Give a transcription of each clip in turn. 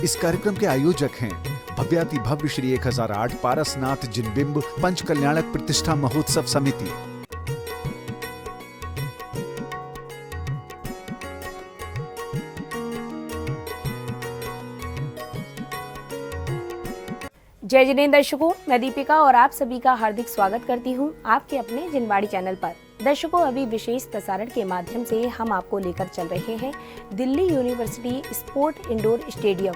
इस कार्यक्रम के आयोजक हैं भव्याति भव्य श्री 1008 पारसनाथ जिनबिंब पंच कल्याणक प्रतिष्ठा महोत्सव समिति। जय जिनेंद्र दर्शकों, मैं दीपिका और आप सभी का हार्दिक स्वागत करती हूं आपके अपने जिनवाड़ी चैनल पर। दर्शकों, अभी विशेष प्रसारण के माध्यम से हम आपको लेकर चल रहे हैं Delhi university sport indoor stadium,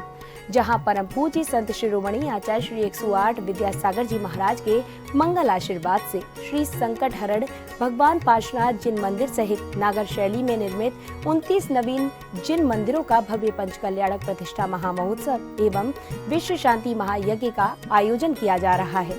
जहां परम पूज्य संत शिरोमणि आचार्य श्री 108 विद्यासागर जी महाराज के मंगल आशीर्वाद से श्री संकट हरण भगवान पार्श्वनाथ जिन मंदिर सहित नागर शैली में निर्मित 29 नवीन जिन मंदिरों का भव्य पंच कल्याणक प्रतिष्ठा महामहोत्सव एवं विश्व शांति महायज्ञ का आयोजन किया जा रहा है।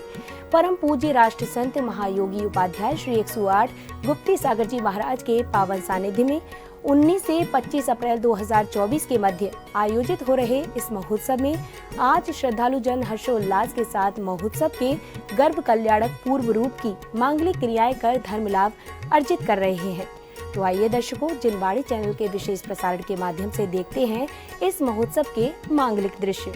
परम पूज्य राष्ट्र संत महायोगी उपाध्याय श्री 108 गुप्ती सागर जी महाराज के पावन सानिध्य में 19 से 25 अप्रैल 2024 के मध्य आयोजित हो रहे इस महोत्सव में आज श्रद्धालु जन हर्षोल्लास के साथ महोत्सव के गर्भ कल्याणक पूर्व रूप की मांगलिक क्रियाएं कर धर्म लाभ अर्जित कर रहे हैं। तो आइए दर्शकों, जिनवाड़ी चैनल के विशेष प्रसारण के माध्यम से देखते हैं इस महोत्सव के मांगलिक दृश्य।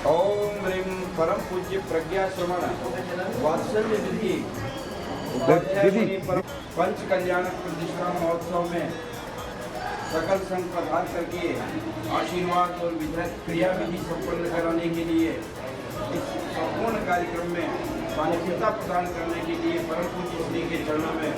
ओम ह्रीं परम पूज्य प्रज्ञा श्रवण वात्सल्य निधि पंच कल्याण प्रतिष्ठा महोत्सव में सकल संघ प्रधान करके आशीर्वाद और विधिवत क्रिया विधि संपन्न कराने के लिए इस संपूर्ण कार्यक्रम में मानवता प्रदान करने के लिए परम पूज्य श्री के चरणों में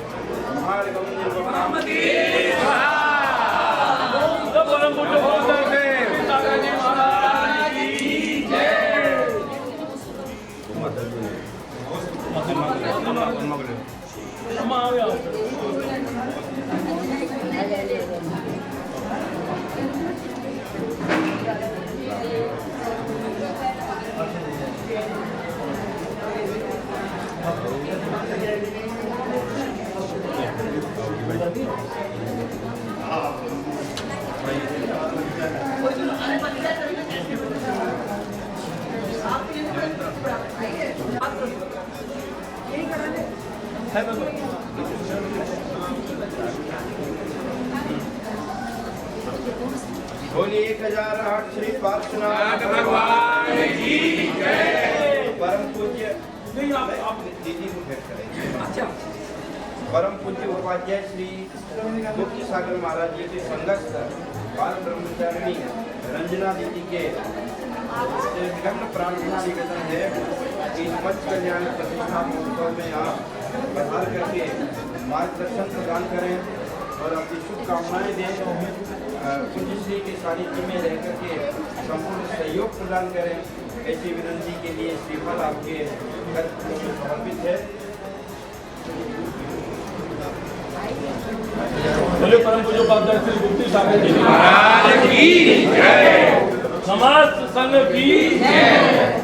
बोलिए 1008 श्री पार्श्वनाथ भगवान की जय। परम पूज्य दीदी को भेंट करेंगे। परम पूज्य उपाध्याय श्री गुप्ती सागर महाराज जी के संगस्थ बाल ब्रह्मचारिणी रंजना दीदी के विघ्न प्रार्थना निवेदन है कि पंच कल्याण प्रतिष्ठा महोत्सव में आप पधार करके मार्गदर्शन प्रदान करें और अपनी शुभकामनाएं दें। पूज्य श्री के सानिध्य में रह करके संपूर्ण सहयोग प्रदान करें। ऐसी विनती के लिए श्रीफल आपके घर में समर्पित है। बोले परम पूज्य उपाध्याय श्री गुप्ती सागर जी महाराज की जय। समाज संघ की जय।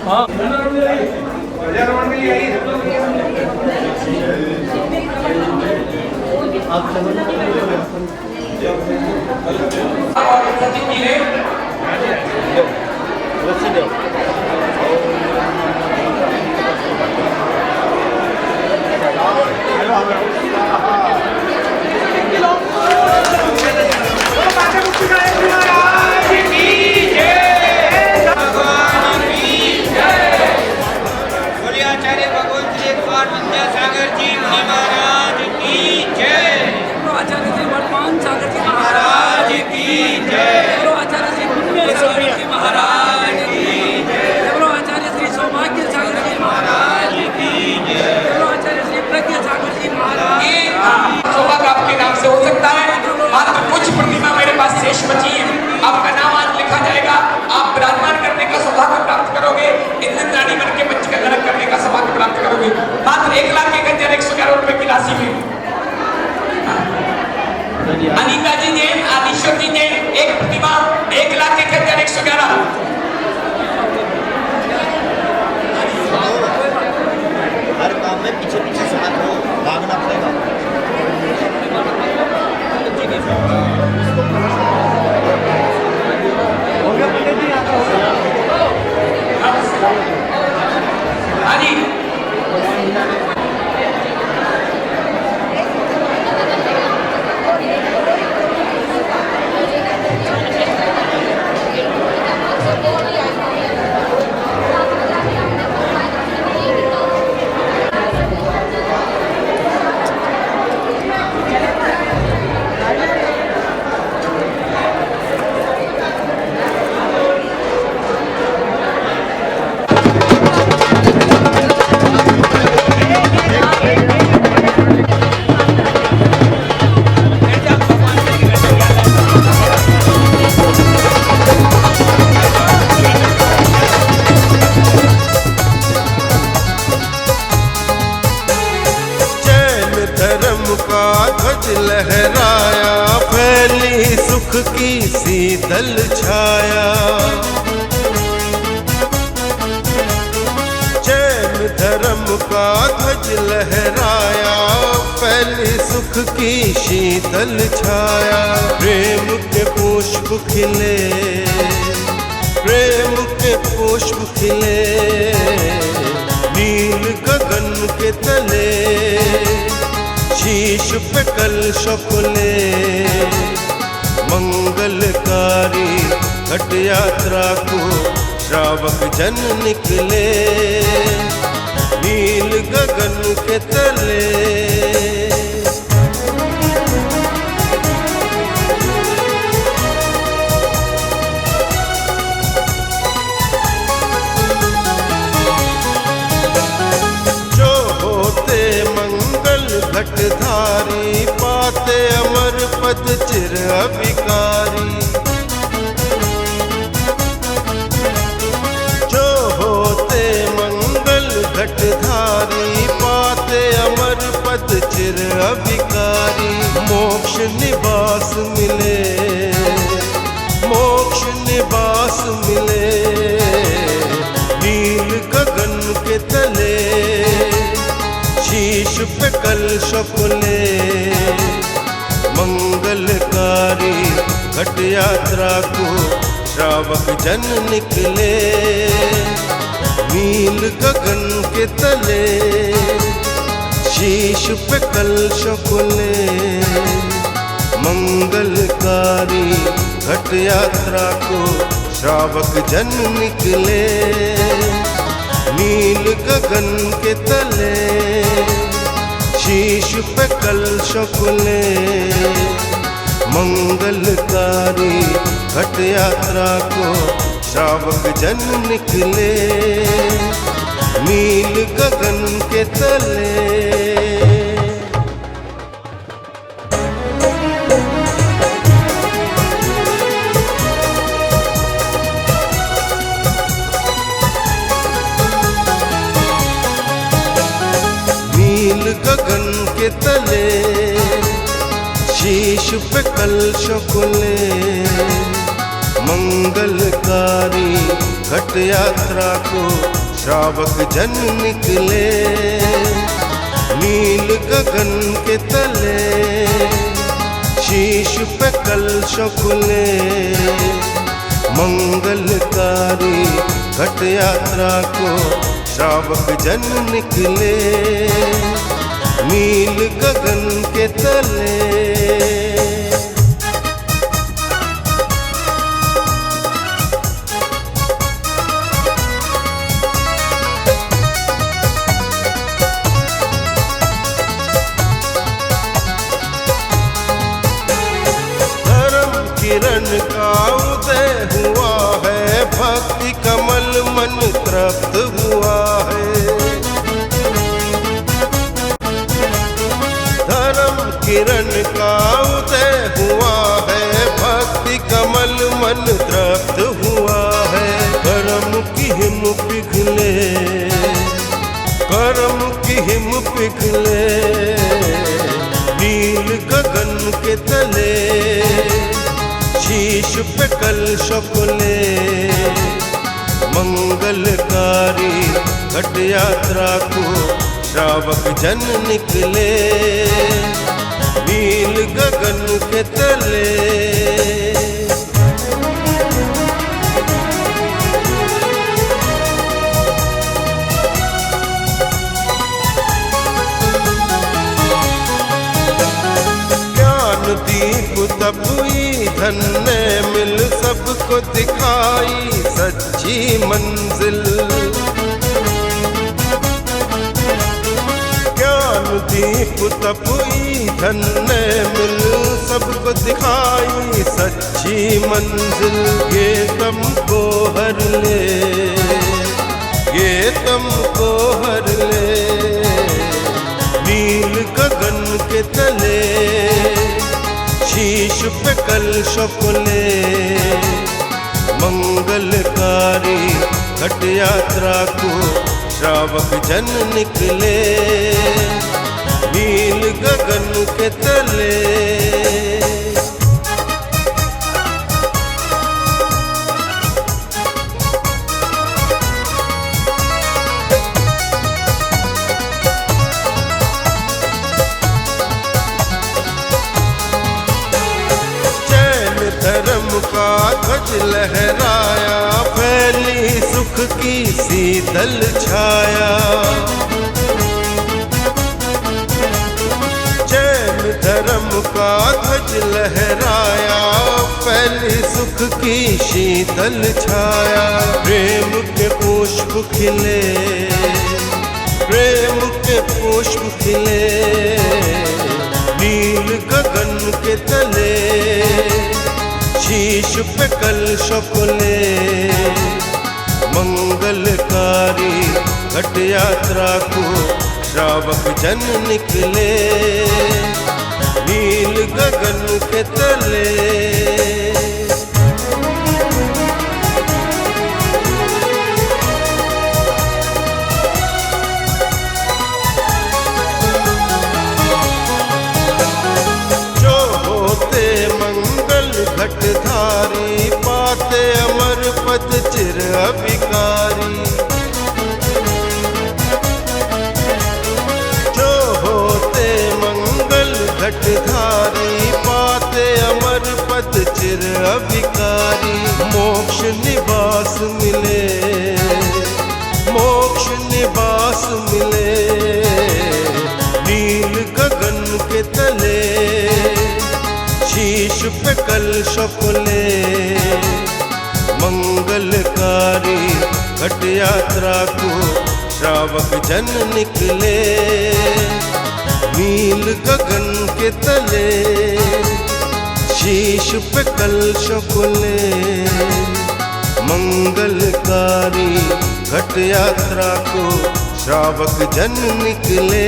हाँ सौभाग्य सुख की शीतल छाया, चैन धर्म का ध्वज लहराया, फैली सुख की शीतल छाया। प्रेम के पुष्प खिले, प्रेम के पुष्प खिले, नील गगन के तले, शीश पे कलश फुले, मंगलकारी घट यात्रा को श्रावक जन निकले, नील गगन के तले। जो होते मंगल घटधारी, पाते अमर पद चिर अभिकारी। जो होते मंगल घटधारी, पाते अमर पद चिर अभिकारी। मोक्ष निवास मिले, मोक्ष निवास मिले, नील गगन के तले, शीश पे कलश फुले, मंगलकारी घट यात्रा को श्रावक जन निकले, नील गगन के तले, शीश पे कलश फुले, मंगलकारी घट यात्रा को श्रावक जन निकले, नील गगन के तले, शीश पे कलश फुले, मंगलकारी घट यात्रा को श्रावक जन निकले, नील गगन के तले। नील गगन के तले, शीश पे कलश फुले, मंगलकारी घट यात्रा को श्रावक जन निकले, नील गगन के तले, शीश पे कलश फुले, मंगलकारी घट यात्रा को श्रावक जन निकले, नील गगन के तले। धर्म किरण का उदय हुआ है, भक्ति कमल मन तृप्त हुआ है। धर्म किरण का उदय हुआ है, भक्ति कमल मन तृप्त हुआ है। कर्म की हिम पिघले, कर्म की हिम पिघले, नील गगन के तले, शीश पे कलश फुले, मंगलकारी घट यात्रा को श्रावक जन निकले, नील गगन के तले। ज्ञान दीप तपुई धन्य मिल, सबको दिखाई सच्ची मंजिल। ज्ञान दीप तपुई धन्य मिल, सबको दिखाई सच्ची मंजिल। ये तुमको हर ले, ये तुमको हर ले, नील गगन के तले, शीश पे कलश फुले, मंगलकारी घट यात्रा को श्रावक जन निकले, नील गगन के तले। ध्वज लहराया, फैली सुख की शीतल छाया। जैन धर्म का ध्वज लहराया, फैली सुख की शीतल छाया। प्रेम के पुष्प खिले, प्रेम के पुष्प खिले, नील गगन के तले, शीश पे कलश फुले। मंगलकारी घट यात्रा को श्रावक जन निकले, नील गगन के तले। घटधारी पाते अमर पद चिर अभिकारी। जो होते मंगल घटधारी पाते अमर पद चिर अभिकारी। मोक्ष निवास मिले, मोक्ष निवास मिले, नील गगन के तले, शीश पे कलश फुले। मंगलकारी घट यात्रा को श्रावक जन निकले, नील गगन के तले, शीश पे कलश फुले। मंगलकारी घट यात्रा को श्रावक जन निकले,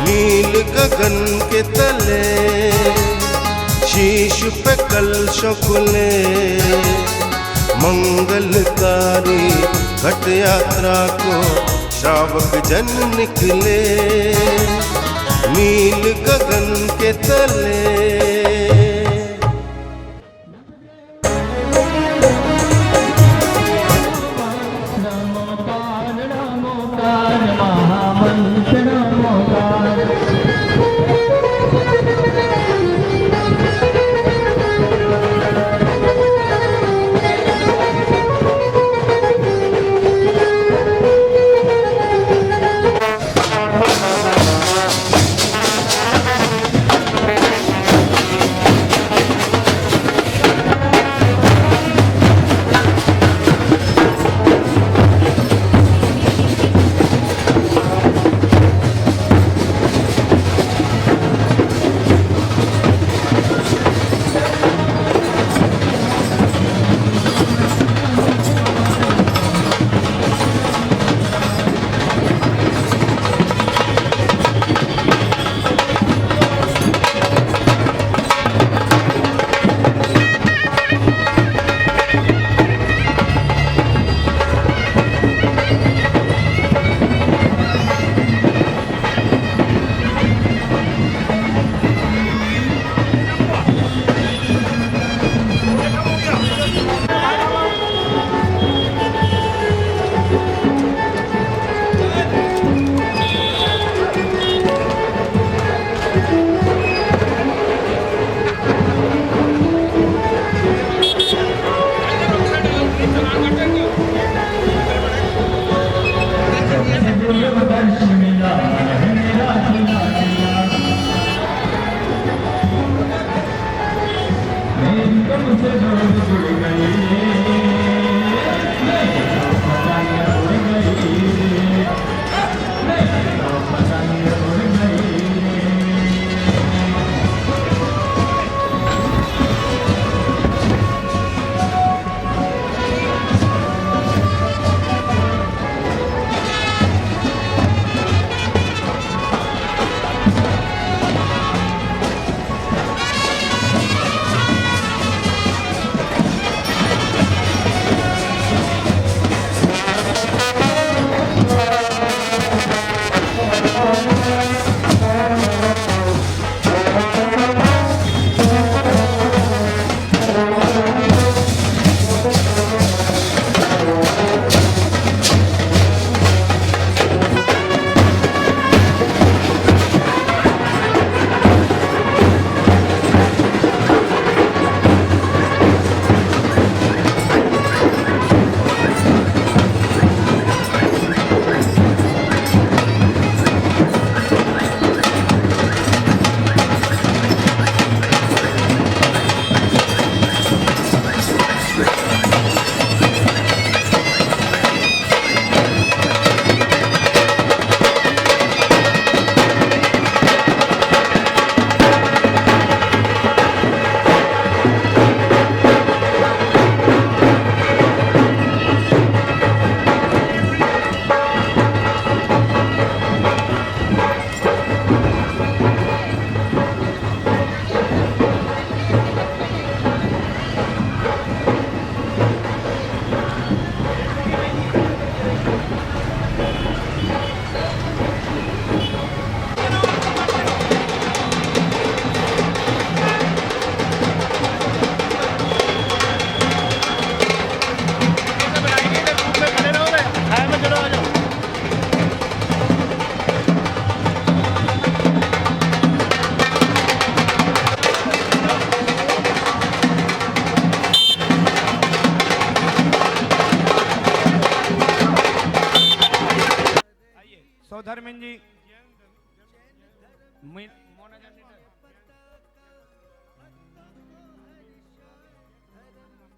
नील गगन के तले, शीश पे कलश फुले। मंगलकारी घट यात्रा को श्रावक जन निकले, नील गगन के तले।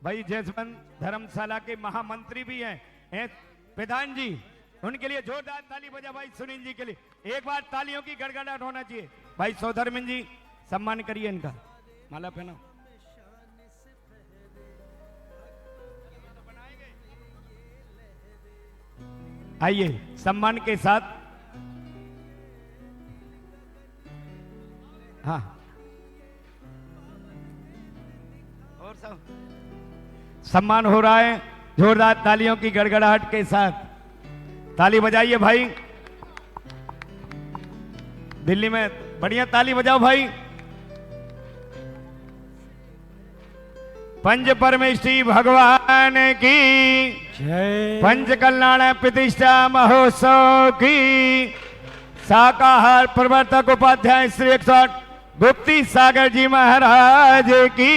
भाई जसवंत धर्मशाला के महामंत्री भी हैं प्रधान जी, उनके लिए जोरदार ताली बजा भाई सुनील जी के लिए। एक बार तालियों की गड़गड़ाहट होना चाहिए। भाई सौधर्मन जी सम्मान करिए इनका, माला पहनाओ। आइए सम्मान के साथ। हाँ और सब सम्मान हो रहा है जोरदार तालियों की गड़गड़ाहट के साथ। ताली बजाइए भाई, दिल्ली में बढ़िया ताली बजाओ भाई। पंच परमेष्ठी भगवान की जय। पंच कल्याण प्रतिष्ठा महोत्सव की शाकाहार प्रवर्तक उपाध्याय श्री 108 गुप्ती सागर जी महाराज की।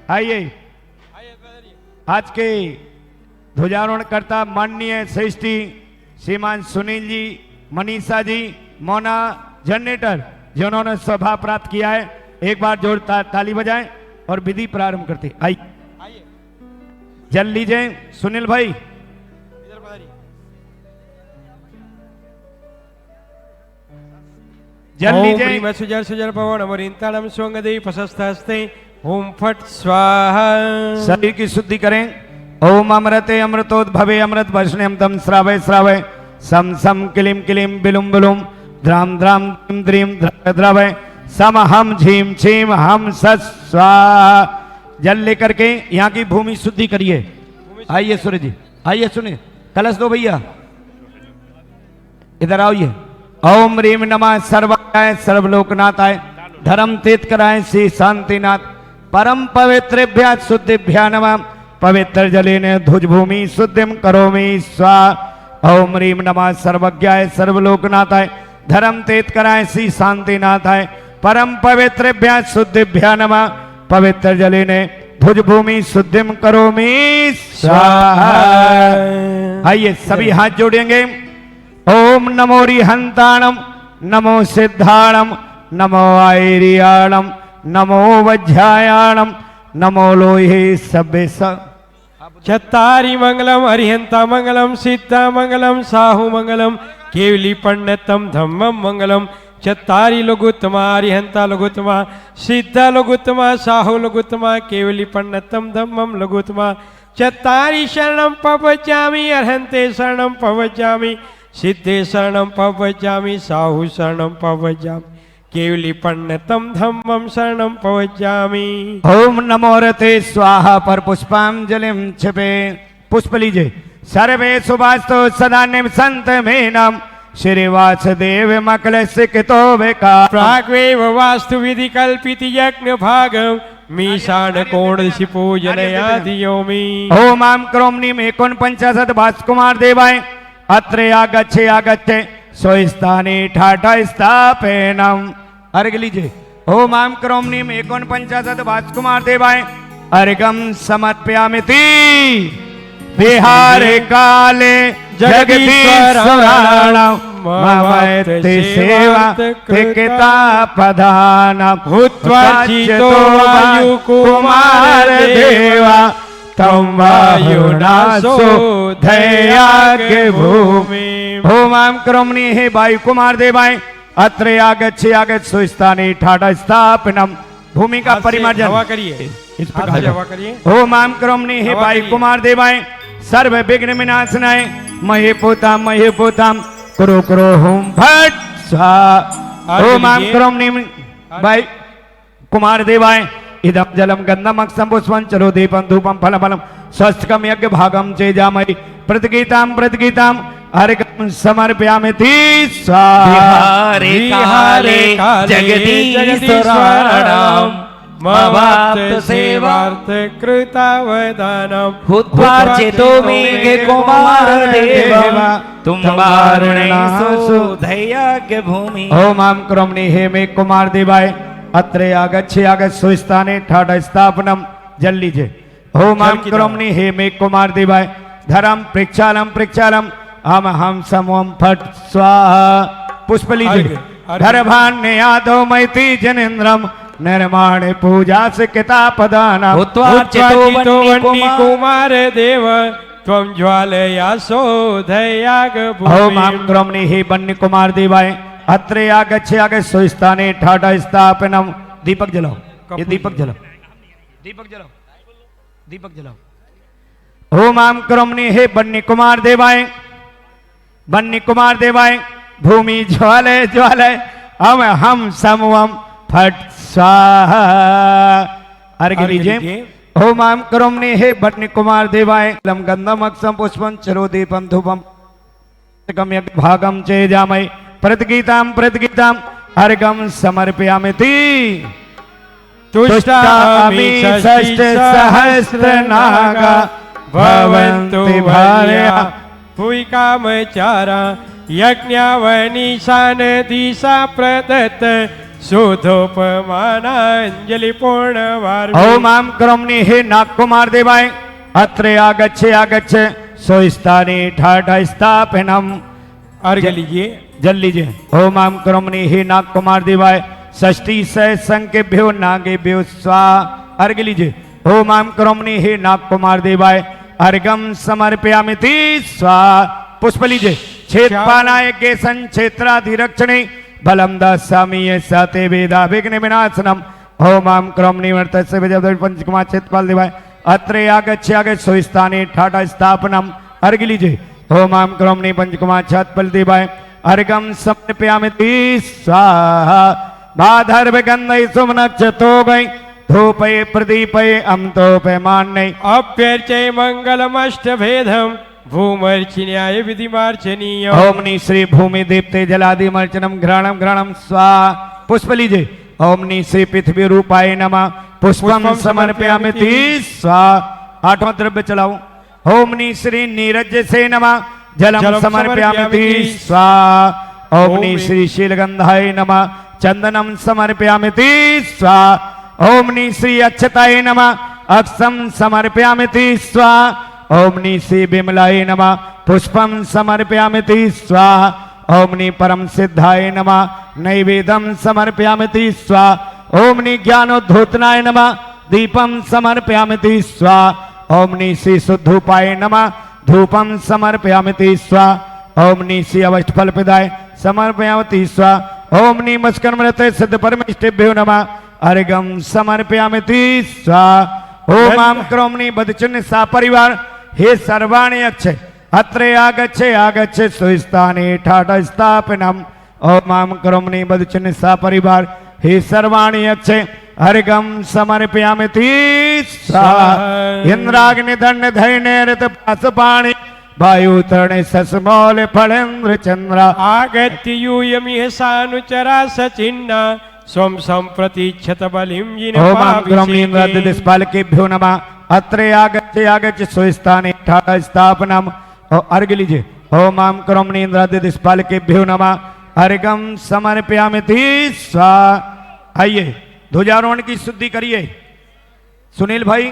आइए आज के ध्वजारोहण करता माननीय श्रेष्ठी श्रीमान सुनील जी, मनीषा जी, मोना जनरेटर जिन्होंने सौभाग्य प्राप्त किया है, एक बार जोरदार ताली बजाएं और विधि प्रारंभ करते। आइए जल लीजिए सुनील भाई। जल लीजिए। सुजर सुजर पवन अमरिंताणम स्वंगदेवी प्रशस्तास्ते ओम फट स्वाहा। शरीर की शुद्धि करें। ओम अमृते अमृतोद्भवे अमृत वर्षणम तम श्रावय श्रावय सम सम किलिम किलिम बिलुम बिलुम द्राम द्राम द्रीम द्रीम द्रव द्रवय सम हम झीम छीम हम स्वाहा। जल लेकर के यहाँ की भूमि शुद्धि करिए। आइए सूर्य जी, आइए सुनिए, कलश दो भैया, इधर आइए। ओम रीम नमः सर्वाय सर्वलोकनाथाय धर्म तीर्थ कराय श्री शांतिनाथ परम पवित्रेभ्य शुद्धिभ्या नमः पवित्र जलेन ध्वज भूमि शुद्धिम करोमि स्वाहा। ओम रीम नमः सर्वज्ञाय सर्वलोकनाथाय धर्म तीर्थ कराय श्री शांतिनाथाय परम पवित्रेभ्य शुद्धिभ्या नमः पवित्र जलेन ध्वज भूमि शुद्धिम करोमि स्वाहा। आइए सभी हाथ जोड़ेंगे। ओम नमो रिहंताणम नमो सिद्धाणम नमो आयरियाणम नमो वज्रायाणम नमो लोहे सभ्य चत्तारी मंगलम अरिहंता मंगलम सिद्धा मंगलम साहु मंगलम केवली पंडितम धम्मम मंगलम। चत्तारी लघुत्तमा अरिहंता लघुत्तमा सिद्धा लघुत्तमा साहु लघुत्तमा केवली पंडितम धम्मम लघुत्तमा। चत्तारी शरणम पवचामि अरहंते शरणम पवचामि सिद्धे शरणम पवचामि साहु शरणम पवचामि केवली पंडितम धम्मम शरणम पवचामि। ओम नमो रते स्वाहा पर पुष्पांजलिम छिपे। पुष्प लीजिए। सर्वे सुभास्तो सदा निवसंत में नम श्री वासुदेव मकल सिकितो विकार। प्राग्वेव वास्तु विधि कल्पित यज्ञ भागम मीशान कोण पूजनयाधियोमि। ओम आम क्रोमनीम 49 भास्कुमार देवाय अत्र आगच्छे आगच्छे स्वस्थाने ठाठा स्थापेनम। अर्घ लीजिए। ओम आम क्रोमनीम 49 भास्कुमार देवाय अर्घम समर्पयामिति विहारे काले जगदीश्वराणां ममैति सेवा कृता पदानां भूत्वा चितो वायु कुमार देवा तम वायुनासो धयागे भूमि। ओम आम क्रमणी हे वायु कुमार देवाय अत्र आगच्छे आगच्छ सुस्थाने ठाठा स्थापनम। भूमि का परिमार्जन हवा करिए, इस प्रकार हवा करिए। ओम आम क्रमणी हे वायु कुमार देवाय सर्व विघ्न विनाशनाय महे पोताम करो करो होम भट स्वाहा। ओम आम क्रमणी वायु कुमार देवाय इदम जलम गंधम अक्षम पुष्पम चलो दीपम धूपम फल फलम स्वस्थकम यज्ञ भागम चेजामहि प्रतिगीताम अर्घम समर्पयामिति स्वाहा। विहारे जगदीश्वराणां ममाप्त सेवार्थ कृतावदानं भूत्वा चेतो मे कुमार देवा तुम वारुणेषु धैर्यज्ञ भूमि। ओम आम क्रमणी हे मे कुमार देवाय अत्र आगच्छे आगच्छ सुस्थाने ठाठा स्थापनम। जल लीजिए। ओम आम क्रमणी हे मे कुमार देवाय धरम प्रक्षालम हम समोम फट स्वाहा। पुष्प लीजिए। धरभान्य यादव मैति जनेन्द्रम निर्माण पूजा से कितापदाना उत्वाचितो वह्नि कुमार देव त्वं ज्वालयासो दयाग ओम आम क्रमणि हे वन्य कुमार देवाय अत्रे आगच्छे आगे सुस्थाने ठाठा स्थापनम। दीपक जलाओ, ये दीपक जलाओ, दीपक जलाओ, दीपक जलाओ। ओम आम क्रमणि हे वन्य कुमार देवाय, वन्य कुमार देवाय भूमि ज्वालय ज्वालय हम समवम फट स्वाहा। अर्घ लीजिए। ओम आम क्रमणि हे वन्य कुमार देवाय लम गंधम अक्षम पुष्पम चरो दीपम धूपम भागम चेजामय प्रतिगीताम प्रतिगीताम अर्घम समर्पयामि। तुष्टामि षष्ठ सहस्र नागा भवन्तु भार्या भुवि कामचारा यज्ञावनिशान दिशा प्रदत्त शोधोपमानांजलि पूर्णवार। ओम आम क्रमणि हे नाग कुमार देवाय अत्रे आगच्छे आगच्छे सोस्थाने ठाठा स्थापनम। अर्घ लीजिए, जल लीजिए। ओम आम क्रमणि हे नाग कुमार देवाय षष्ठी सह संकेभ्यो नागेभ्यो स्वाहा। अर्घ लीजिए। ओम आम क्रमणि हे नाग कुमार देवाय अर्घम समर्पयामि स्वाहा। पुष्प लीजिए। क्षेत्रपालाय केशं क्षेत्राधिरक्षणे बलम दास्यामि सते वेदा विघ्न विनाशनम। ओम आम क्रमणि वर्तस्य विजय पंचकुमार क्षेत्रपाल देवाय अत्रे आगच्छे आगे सोस्थाने ठाठा स्थापनम। अर्घ लीजिए। ओम आम क्रमणि पंचकुमार क्षेत्रपाल देवाय अर्घम समर्पयामि स्वाहा। भादर्भ गंधै सुमनक्षतो गै धूपे प्रदीपे अमतोपे मान्यै अभ्यर्चय मंगलमष्टभेदम भूमर्चिन्याय विधिमार्चनीय। ओम नी श्री भूमि दीप्ते जलादिमर्चनम घ्राणम घ्राणम स्वाहा। पुष्प लीजिए। ओम नी श्री पृथ्वी रूपाय नमः पुष्पम समर्पयामि स्वाहा। आठवां द्रव्य चलाओ। ओम नी श्री नीरज से नमः जलम समर्पयामि स्वाहा। ओम नी श्री शीलगंधाय नमः चंदनम समर्पयामि स्वाहा। ओम नी श्री अक्षताय नमः अक्षम समर्पयामि स्वाहा। ओम नी श्री विमलाय नमः पुष्पम समर्पयामि स्वाहा। ओम नी परम सिद्धाय नमः नैवेद्यम समर्पयामि स्वाहा। ओम नी ज्ञानोद्धूतनाय नमः दीपम समर्पयामि स्वाहा। ओम नी श्री शुद्धूपाय नमः धूपम समर्पयामि स्वाहा। ओम नी श्री अवष्टफल प्रदाय समर्पयामि स्वाहा। ओम नी मस्कर्मरत सिद्ध परमेष्टिभ्यो नमः अर्घम समर्पयामि स्वाहा। ओम आम क्रमणि बदचिन्ह सा परिवार हे सर्वाणि अक्षय अत्रे आगच्छे आगच्छे सुस्थाने ठाठा स्थापनम। ओम आम क्रमणि बदचिन्ह सा परिवार हे सर्वाणि अक्षय अर्घम समर्पयामि स्वाहा। इंद्राग्नि दंड धैर्य रत पाशपाणि वायुतरणे सस्मौल फलेन्द्र चंद्र आगत्य यूयमिह सानुचरा सचिन्ना स्वं संप्रतीक्षत बलिं ओम आम क्रमणि दिक्पालकेभ्यो नमः अत्रे आगच्छे आगच्छे सुस्थाने ठाठा स्थापनम। अर्घ लीजिए। ओम आम क्रमणि दिक्पालकेभ्यो नमः अर्घम समर्पयामि स्वाहा। आइए ध्वजारोहण की शुद्धि करिए। सुनील भाई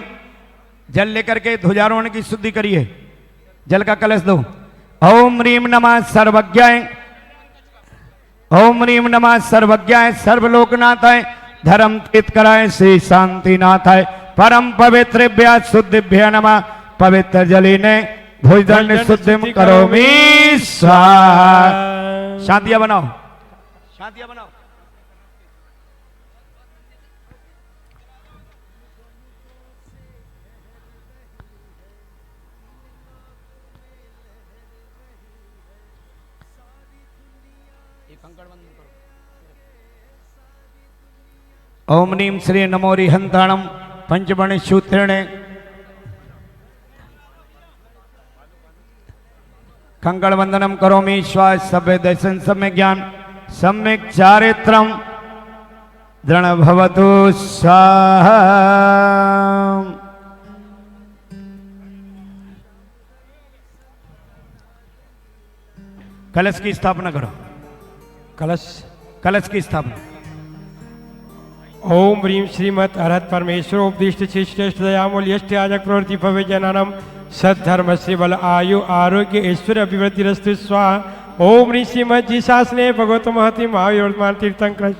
जल लेकर के ध्वजारोहण की शुद्धि करिए। जल का कलश दो। ओम ह्रीम नमः सर्वज्ञाय ओम ह्रीम नमः सर्वज्ञाय सर्वलोकनाथाय धर्म तीत कराय श्री शांतिनाथाय परम पवित्रेभ्य शुद्धिभ्य नमः। पवित्र जलिने भोजन शुद्धिम करोमि स्वाहा। शांतियां बनाओ, शांतियां बनाओ। ओम नीम श्री नमोरि हंताणम पंचमणि सूत्रेणे कंकड़ वंदनम करोमि श्वास सभ्य दर्शन सम्य ज्ञान सम्यक चारित्रम दृढ़ भवतु स्वाहा। कलश की स्थापना करो। कलश की स्थापना। ओम ह्रीं श्रीमत् अरहत परमेश्वर उपदिष्ट श्रेष्ठ दयामूल्यष्ट आजक प्रवृत्ति भवे जनानम सद्धर्म श्री बल आयु आरोग्य ऐश्वर्य अभिवृद्धि रस्तु स्वाहा। ओम ह्रीं श्रीमत् जी शासने भगवत महति महावीर वर्तमान तीर्थंकर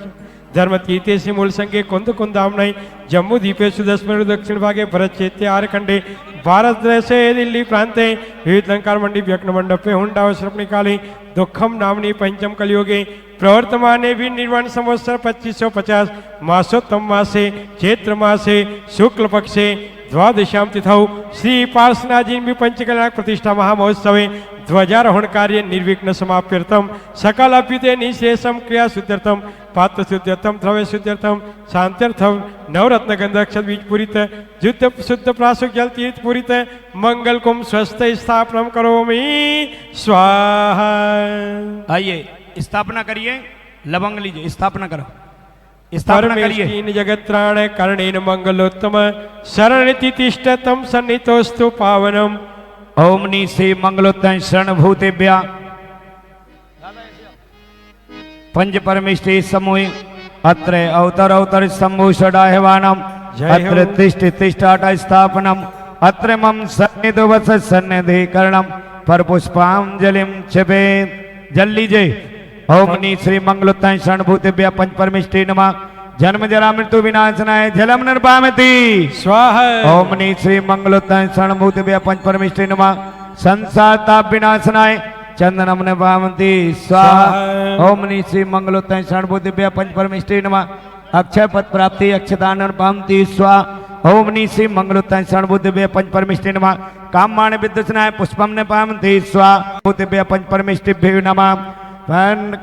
धर्म तीर्थेसी मूल संगे कुंद कुंदामनाई जम्मू द्वीपे सुदस्मरु दक्षिण भागे भरत चैत्य आरखंडे भारत देशे दिल्ली प्रांते विविध अलंकार मंडी व्यक्न मंडपे हुंडावसरपणी काले दुखम नामनी पंचम कलयुगे प्रवर्तमाने भी निर्वाण संवत्सर 2550 मासोत्तम मासे चैत्र मासे शुक्ल पक्षे द्वादशाम तिथौ श्री पार्श्वनाथजी पंचकल्याण प्रतिष्ठा महामहोत्सवे ध्वजारोहण कार्य निर्विघ्न समाप्यर्थम सकल अभ्युदय निशेषम क्रिया शुद्ध्यर्थम पात्र शुद्ध्यर्थम द्रव्य शुद्ध्यर्थम शांत्यर्थम नवरत्न गंधक्षत बीज पूरित युद्ध शुद्ध प्राशुक जल तीर्थ पूरित मंगल कुंभ स्वस्थ स्थापनम करोमि स्वाहा। आइए स्थापना करिए, लवंग लीजिए, स्थापना करो, स्थापना करिए। परमेष्ठीन जगत्राण कर्णेन मंगलोत्तम शरणति तिष्ठतम सन्नितोस्तु पावनम। ओम नीसे मंगलोत्तम शरण भूतेभ्या पंच परमेष्ठी समूह अत्र अवतर अवतर शंभु षडाह्वानम अत्र तिष्ठ तिष्ठाट स्थापनम अत्र मम सन्निधो वस सन्निधिकरणम पर पुष्पांजलिम क्षपे। जल लीजिए। ओम नी श्री मंगलोत्तम शरण भूतेभ्या पंच परमेष्ठी नमः। जन्म जरा मृत्यु विनाशनाय जलम निर्वामति स्वाहा। ओम नी श्री मंगलोत्तम शरण भूतेभ्य पंच परमेष्ठी नमः। संसार ताप विनाशनाय चंदनम निर्वामति स्वाहा। ओम नी श्री मंगलोत्तम शरण भूतेभ्य पंच परमेष्ठी नमः। अक्षय पद प्राप्ति अक्षतान निर्वामति स्वाहा। ओम नी श्री मंगलोत्तम शरण भूतेभ्य पंच परमेष्ठी नमः। काममाण विद्युषनाय पुष्पम निर्वामति स्वाहा। भूतेभ्य पंच परमेष्ठिभ्यो नमः।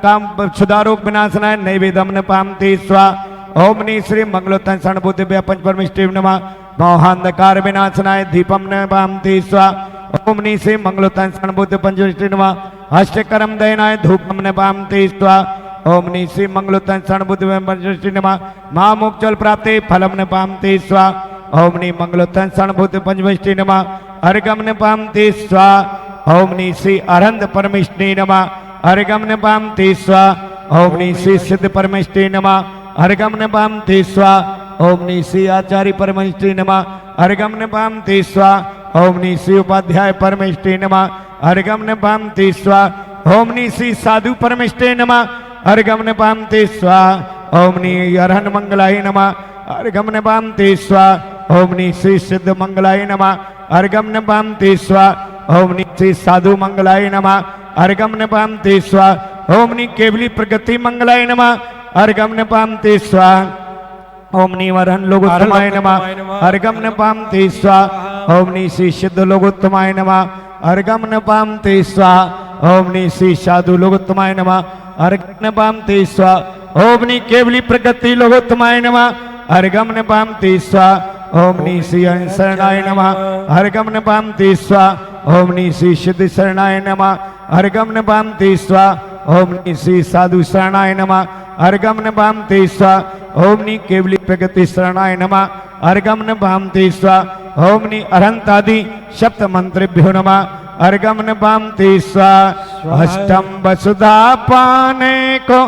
काम क्षुधारोग विनाशनाय नैवेद्यम निर्वामति स्वाहा। ओम नी श्री मंगलोत्तम शरण भूतेभ्य पंच परमेष्ठी नमः। मोहांधकार विनाशनाय दीपम निर्वामति स्वाहा। ओम नी श्री मंगलोत्तम शरण भूतेभ्य पंच परमेष्ठी नमः। अष्टकरम दयनाय धूपम निर्वामति स्वाहा। ओम नी श्री मंगलोत्तम शरण भूतेभ्य पंच परमेष्ठी नमः। महामोक्षल प्राप्ति फलम निर्वामति स्वाहा। ओम नी मंगलोत्तम शरण भूतेभ्य पंच परमेष्ठी नमः। अर्घम निर्वामति स्वाहा। ओम नी श्री अरहंत परमेष्ठी नमः। अर्घम निर्वामति स्वाहा। ओम नी श्री सिद्ध परमेष्ठी नमः। अर्घम निर्वामति स्वाहा। ओम नी श्री आचार्य परमेष्ठी नमः। अर्घम निर्वामति स्वाहा। ओम नी श्री उपाध्याय परमेष्ठी नमः। अर्घम निर्वामति स्वाहा। ओम नी श्री साधु परमेष्ठी नमः। अर्घम निर्वामति स्वाहा। ओम नी अरहन मंगलाय नमः। अर्घम निर्वामति स्वाहा। ओम नी श्री सिद्ध मंगलाय नमः। अर्घम निर्वामति स्वाहा। ओम नी श्री साधु मंगलाय नमः। अर्घम निर्वामति स्वाहा। ओम नी केवली प्रगति मंगलाय नमः। अर्घम निर्वामति स्वाहा। ओम नी वरहन लोकोत्तमाय नमः। अर्घम निर्वामति स्वाहा। ओम नी श्री सिद्ध लोकोत्तमाय नमः। अर्घम निर्वामति स्वाहा। ओम नी श्री साधु लोकोत्तमाय नमः। अर्घम निर्वामति स्वाहा। ओम नी केवली प्रगति लोकोत्तमाय नमः। अर्घम निर्वामति स्वाहा। ओम नी श्री शरणाय नमः। अर्घम निर्वामति स्वाहा। ओम नी श्री सिद्ध शरणाय नमः। अर्घम निर्वामति स्वाहा। ओम नी श्री साधु शरणाय नमः। अर्घम निर्वामति स्वाहा। ओम नी केवली प्रगति शरणाय नमः। अर्घम निर्वामति स्वाहा। ओम नी अरहंतादि सप्त मंत्रेभ्यो नमः। अर्घम निर्वामति स्वाहा। अष्टम वसुधा पाने को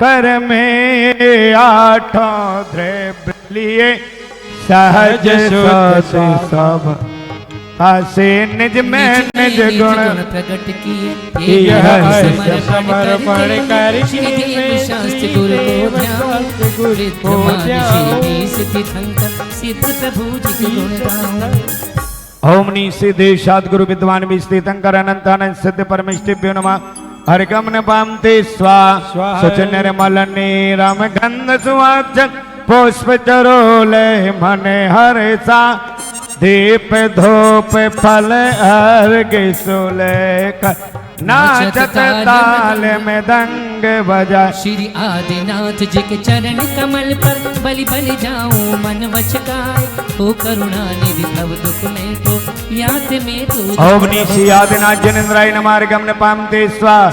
कर में आठों द्रव्य लिए सहज सोच सब आसे निज में निज गुण प्रकट किए यह समर्पण कर शास्त्र गुरु को ध्यान सिद्ध प्रभु जी को गुण गाओ। ओम नी सिद्धि सद्गुरु विद्वान विस्तीतंकर अनंतानंद सिद्ध परमेष्ठिभ्यो नमः। अर्घम निर्वामति स्वाहा। सुच निर्मल नीरम गंध सुवाचन पुष्प चरोले मन हर्षा दीप धूप फल अर्घ सुलेख नाचत ताल में दंग बजा। श्री आदिनाथ जी के चरण कमल पर बलि बलि जाऊं मन वचकाय हो करुणा निधि भव दुख में तो याद में तू। ओम नी श्री आदिनाथ जनेन्द्राय नमः। अर्घम निर्वामति स्वाहा।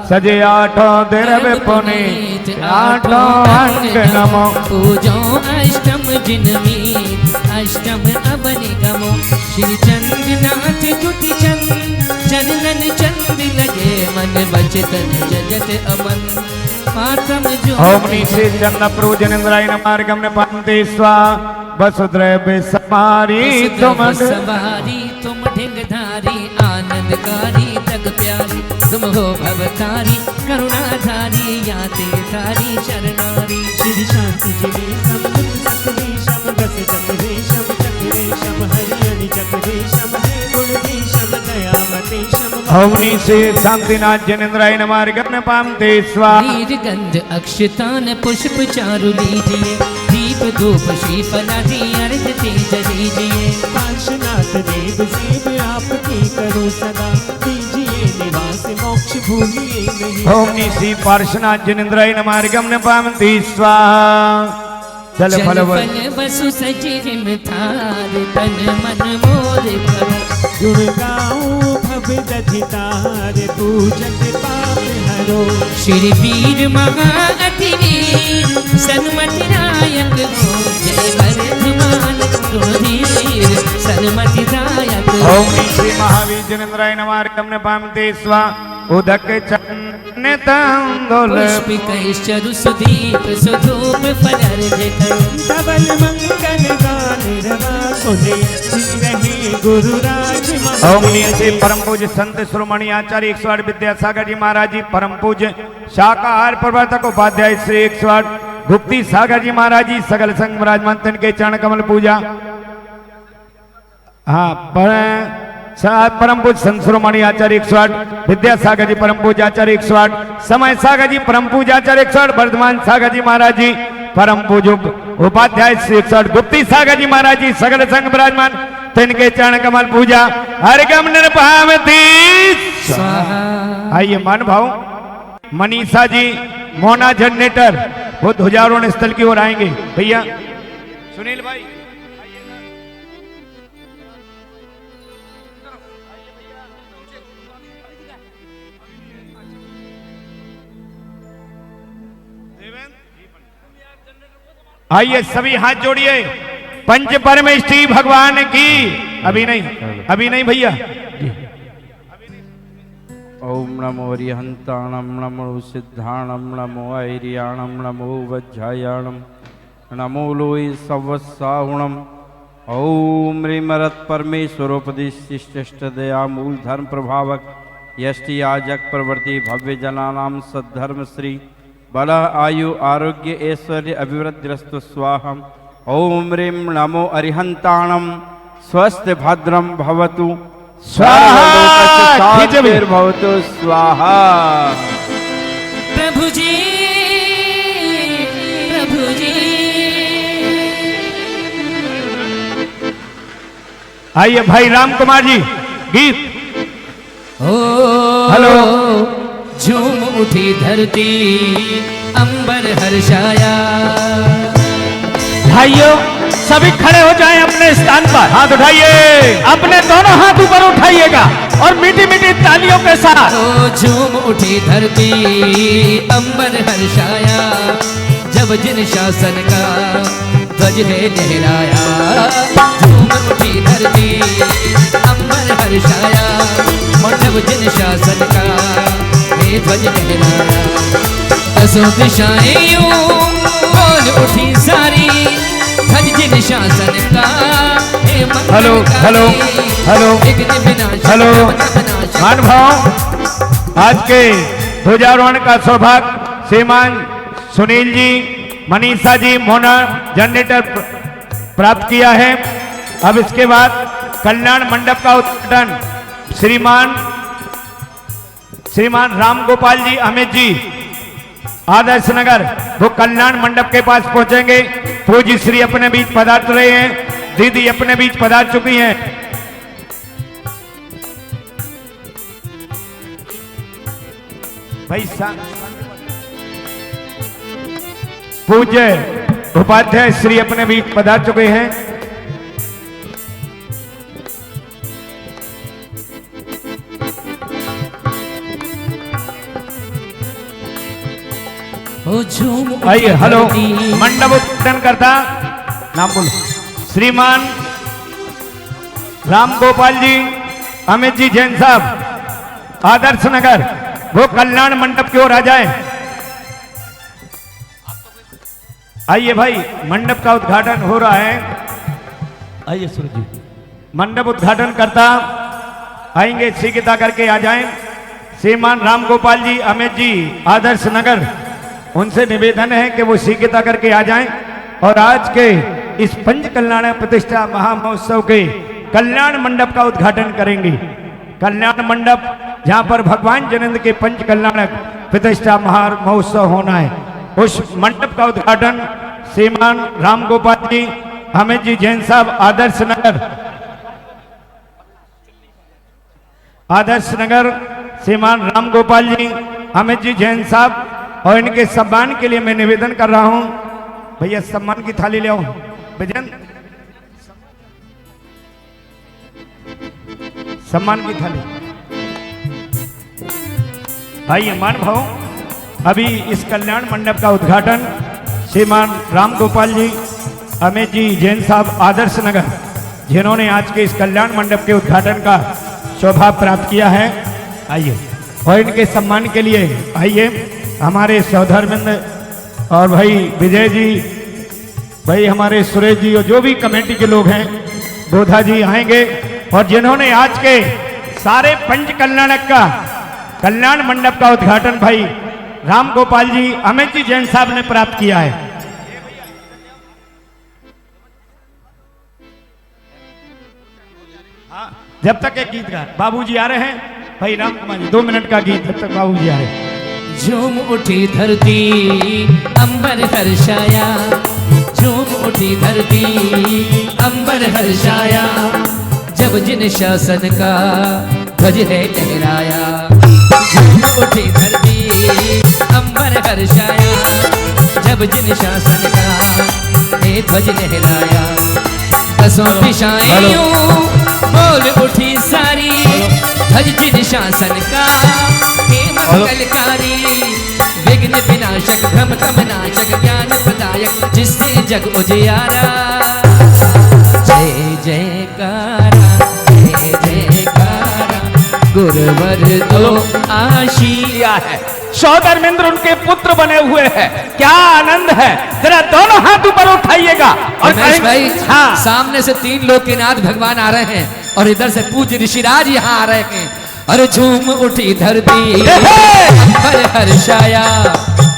सजे आठों द्रव्य पुनीत आठों अंग नमो। पूजो अष्टम जिनमीत अष्टम अबनि गमो। श्री चंद्रनाथ जुति चंद चंदन चंद लगे मन बचतन जगत अमन पातम जो। ओम नी श्री चंद्र प्रभु जनेन्द्राय नमः। अर्घम निर्वामति स्वाहा। वसुद्रव्य समारी तुम सवारी तुम ढिंगधारी आनंदकारी तग प्यारी तुम हो भवतारी करुणाधारी याते तारी शरणारी। श्री शांति जिवेशम सकलेशम रस चक्रेशम चक्रेशम हरियणि चक्रेशम हे गुणदेशम दयावतेशम। ओमनी से शांतिनाथ जनेन्द्राय नमः गण पामते स्वाहा। नीर गंध अक्षतान पुष्प चारु लीजिए दीप धूप श्रीफलादि अर्घ तेज लीजिए। पार्श्वनाथ देव सेव आपकी करो सदा दीजिए निवास मोक्ष भूलिए नहीं। ओमनी श्री पार्श्वनाथ जनेन्द्राय नमः गण पामते स्वाहा। जल फल वसु सजीव थार तन मन मोर करो। गुण गाऊं भव दधितार पूजक पाप हरो। श्री वीर महाअति वीर सन्मति नायक हो जय वर्धमान क्रोधीर सन्मति दायक। ओम श्री महावीर जनेन्द्राय नमः गण पामते स्वाहा। उदक चन्न तांदोल पुष्पिकैश्चरु सुदीप सुधूप फलर्घ करो। धवल मंगल गान रवा सुने रहे गुरु राज। ओम से परम पूज्य संत शिरोमणि आचार्य 108 विद्यासागर जी महाराज जी, परम पूज्य शाकाहार प्रवर्तक उपाध्याय श्री 108 गुप्ती सागर जी महाराज जी, सकल संग विराजमान के चरण कमल पूजा। हाँ परम पूज्य संत शिरोमणि आचार्य 108 विद्यासागर जी, परम पूज्य आचार्य 108 समय सागर जी, परम पूज्य आचार्य 108 वर्धमान सागर जी महाराज जी, परम पूज्य उपाध्याय श्री 108 गुप्ती सागर जी महाराज जी, सकल संग विराजमान तिनके चरण कमल पूजा। हरगम निर्भावती आइए मान भाव मनीषा जी मोना जनरेटर वो ध्वजारोहण स्थल की ओर आएंगे। भैया सुनील भाई आइए सभी हाथ जोड़िए। पंच परमेष्ठी भगवान की अभी नहीं भैया। ओम नमो हरिहंताणम नमो सिद्धाणम नमो ऐरियाणम नमो वज्रायाणम नमो लोय सवसाहुणम। ओम ह्रीमरत परमेश्वरोपदिष्ट दया मूल धर्म प्रभावक यष्टि याजक प्रवृत्ति भव्य जनानाम सद्धर्म श्री बल आयु आरोग्य ऐश्वर्य अभिवृद्धिरस्तु स्वाहम। ओम ह्रीं नमो अरिहंताणम स्वस्थ भद्रम भवतु स्वाहा भवतु स्वाहा। प्रभु जी आइए भाई राम कुमार जी गीत। हेलो झूम उठी धरती अंबर हर्षाया। भाइयों सभी खड़े हो जाएं अपने स्थान पर, हाथ उठाइए, अपने दोनों हाथ ऊपर उठाइएगा और मीठी मीठी तालियों के साथ। झूम उठी धरती अंबर हर्षाया जब जिन शासन का ध्वज है लहराया। झूम उठी धरती अंबर हर्षाया जब जिन शासन का है ध्वज लहराया। दसों दिशाएं यूं बोल उठी सारी ध्वज जिन शासन का है। हेलो हेलो हेलो हेलो मान भाव आज के ध्वजारोहण का सौभाग्य श्रीमान सुनील जी मनीषा जी मोना जनरेटर प्राप्त किया है। अब इसके बाद कल्याण मंडप का उद्घाटन श्रीमान राम गोपाल जी अमित जी आदर्श नगर वो कल्याण मंडप के पास पहुंचेंगे। पूज्य श्री अपने बीच पधार रहे हैं, दीदी अपने बीच पधार चुकी हैं। भाई पूज्य उपाध्याय श्री अपने बीच पधार चुके हैं। आइए हेलो मंडप उद्घाटन करता नाम बोलो श्रीमान राम गोपाल जी अमित जी जैन साहब आदर्श नगर वो कल्याण मंडप की ओर आ जाए। आइए भाई मंडप का उद्घाटन हो रहा है। आइए सूरज जी मंडप उद्घाटन करता आएंगे शीघ्रता करके आ जाएं। श्रीमान राम गोपाल जी, अमित जी, आदर्श नगर, उनसे निवेदन है कि वो शीघ्रता करके आ जाएं और आज के इस पंच कल्याण प्रतिष्ठा महामहोत्सव के कल्याण मंडप का उद्घाटन करेंगे। कल्याण मंडप जहां पर भगवान जिनेंद्र के पंच कल्याणक प्रतिष्ठा महामहोत्सव होना है, उस मंडप का उद्घाटन श्रीमान राम गोपाल जी, अमित जी जैन साहब, आदर्श नगर श्रीमान राम गोपाल जी, अमित जी जैन साहब, और इनके सम्मान के लिए मैं निवेदन कर रहा हूं, भैया सम्मान की थाली ले आओ। विजन, सम्मान की थाली। भाई मान भाव, अभी इस कल्याण मंडप का उद्घाटन श्रीमान राम गोपाल जी, अमित जी जैन साहब, आदर्श नगर, जिन्होंने आज के इस कल्याण मंडप के उद्घाटन का सौभाग्य प्राप्त किया है, आइए और इनके सम्मान के लिए आइए हमारे सौधर्मेंद्र और भाई विजय जी, भाई हमारे सुरेश जी और जो भी कमेटी के लोग हैं, बोधा जी आएंगे और जिन्होंने आज के सारे पंच कल्याणक का कल्याण मंडप का उद्घाटन भाई राम गोपाल जी, अमित जी जैन साहब ने प्राप्त किया है। जब तक एक गीत गा, बाबूजी आ रहे हैं, भाई राम कुमार जी 2 मिनट का गीत, जब तक बाबूजी आ रहे हैं। झूम उठी धरती अंबर हर्षाया, झूम उठी धरती अंबर हर्षाया, जब जिन शासन का ध्वज है लहराया। झूम उठी धरती अंबर हर्षाया, जब जिन शासन का है ध्वज लहराया। दसों दिशाएं यूं बोल उठी सारी, ध्वज जिन शासन का हे मंगलकारी। विघ्न विनाशक भ्रम तम नाशक ज्ञान प्रदायक, जिससे जग उजियारा। जय जयकारा, जय जयकारा, गुरुवर दो आशीष है। सौधर्मेंद्र उनके पुत्र बने हुए हैं, क्या आनंद है। जरा दोनों हाथ ऊपर उठाइएगा और भाई, हाँ, सामने से 3 लोकनाथ भगवान आ रहे हैं और इधर से पूज्य ऋषिराज यहाँ आ रहे हैं। और झूम उठी धरती अंबर हर्षाया,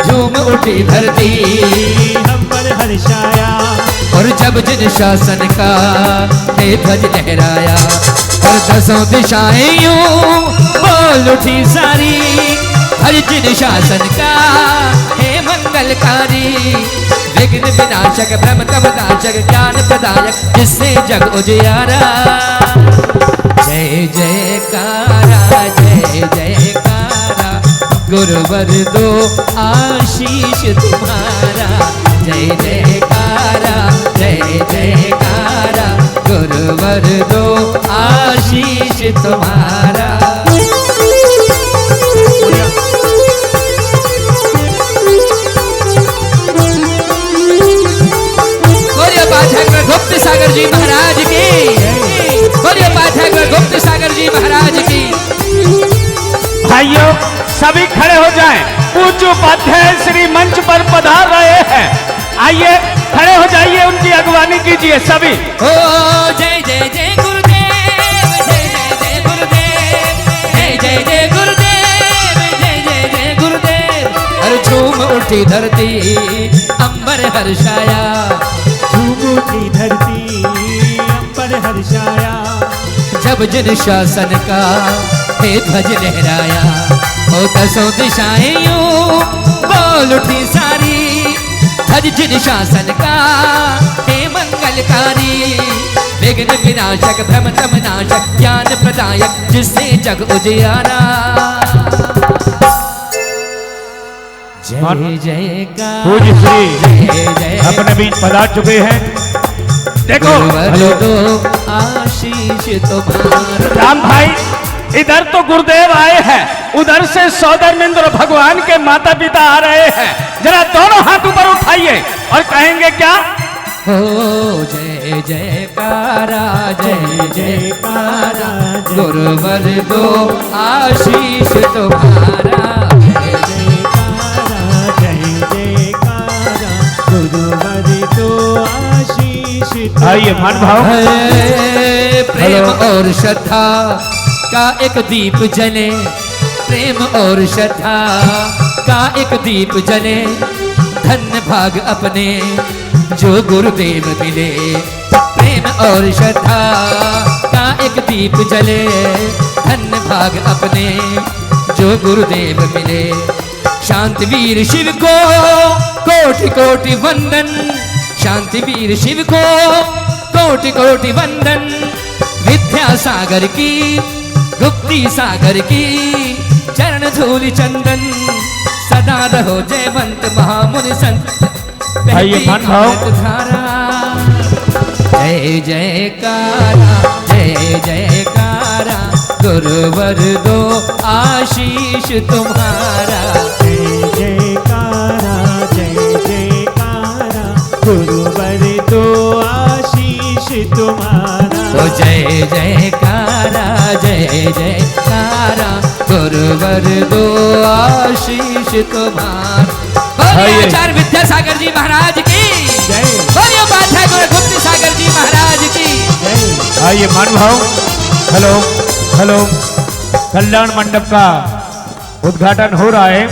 झूम उठी धरती अंबर हर्षाया, और जब जिन शासन का हे ध्वज लहराया। और दसों दिशाएं यूं बोल उठी सारी, हर जिन शासन का हे मंगलकारी। विघ्न विनाशक भ्रम तम नाशक ज्ञान प्रदायक, जिससे जग उजियारा। जय जयकारा, जय जयकारा, गुरुवर दो आशीष तुम्हारा। जय जयकारा, जय जयकारा, गुरुवर दो आशीष तुम्हारा। गुप्त सागर जी महाराज की, बोलिए पाठक गुप्त सागर जी महाराज की। भाइयों सभी खड़े हो जाएं, पूज्य उपाध्याय श्री मंच पर पधार रहे हैं, आइए खड़े हो जाइए, उनकी अगवानी कीजिए सभी। ओ जय जय जय गुरुदेव, जय जय जय गुरुदेव, जय जय जय गुरुदेव, जय जय जय गुरुदेव। अरे झूम उठी धरती अंबर हर्षाया, झूम उठी धरती अंबर हर्षाया, जब जिन शासन का हे ध्वज लहराया। ओ दसों दिशाएं यूं बोल उठी सारी, ध्वज जिन शासन का हे मंगलकारी। विघ्न विनाशक भ्रम तम नाशक ज्ञान प्रदायक, जिससे जग उजियारा। जय जयकार, पूज्य श्री जय जय अपने बीच पधार चुके हैं। देखो दो आशीष तुम्हारा। राम भाई, इधर तो गुरुदेव आए हैं, उधर से सौधर्मेंद्र भगवान के माता पिता आ रहे हैं। जरा दोनों हाथ ऊपर उठाइए और कहेंगे क्या? हो जय जयकारा, जय जयकारा, गुरुवर दो आशीष तुम्हारा। जय जयकारा, जय जयकारा, गुरुवर दो आशीष। आइए मान भाव, प्रेम और श्रद्धा का एक दीप जले, प्रेम और श्रद्धा का एक दीप जले, धन्य भाग अपने जो गुरुदेव मिले। प्रेम और श्रद्धा का एक दीप जले, धन्य भाग अपने जो गुरुदेव मिले। शांतिवीर शिव को कोटि कोटि वंदन, शांतिवीर शिव को कोटि कोटि वंदन। विद्या सागर की गुप्ती सागर की चरण धूलि चंदन, सदा रहो जयवंत महामुनि संत। आइए मान भाव। धारा जय जयकारा, जय जयकारा, गुरुवर दो आशीष तुम्हारा। जय जयकारा, जय जयकारा, गुरुवर दो आशीष तुम्हारा। ओ जय जयकारा, जय जयकारा, गुरुवर दो आशीष तुम्हारा। बोलिए आचार्य विद्यासागर जी महाराज की जय। बोलिए उपाध्याय गुरुगुप्त सागर जी महाराज की जय। आइए मान भाव। Hello hello. कल्याण मंडप का उद्घाटन हो रहा है।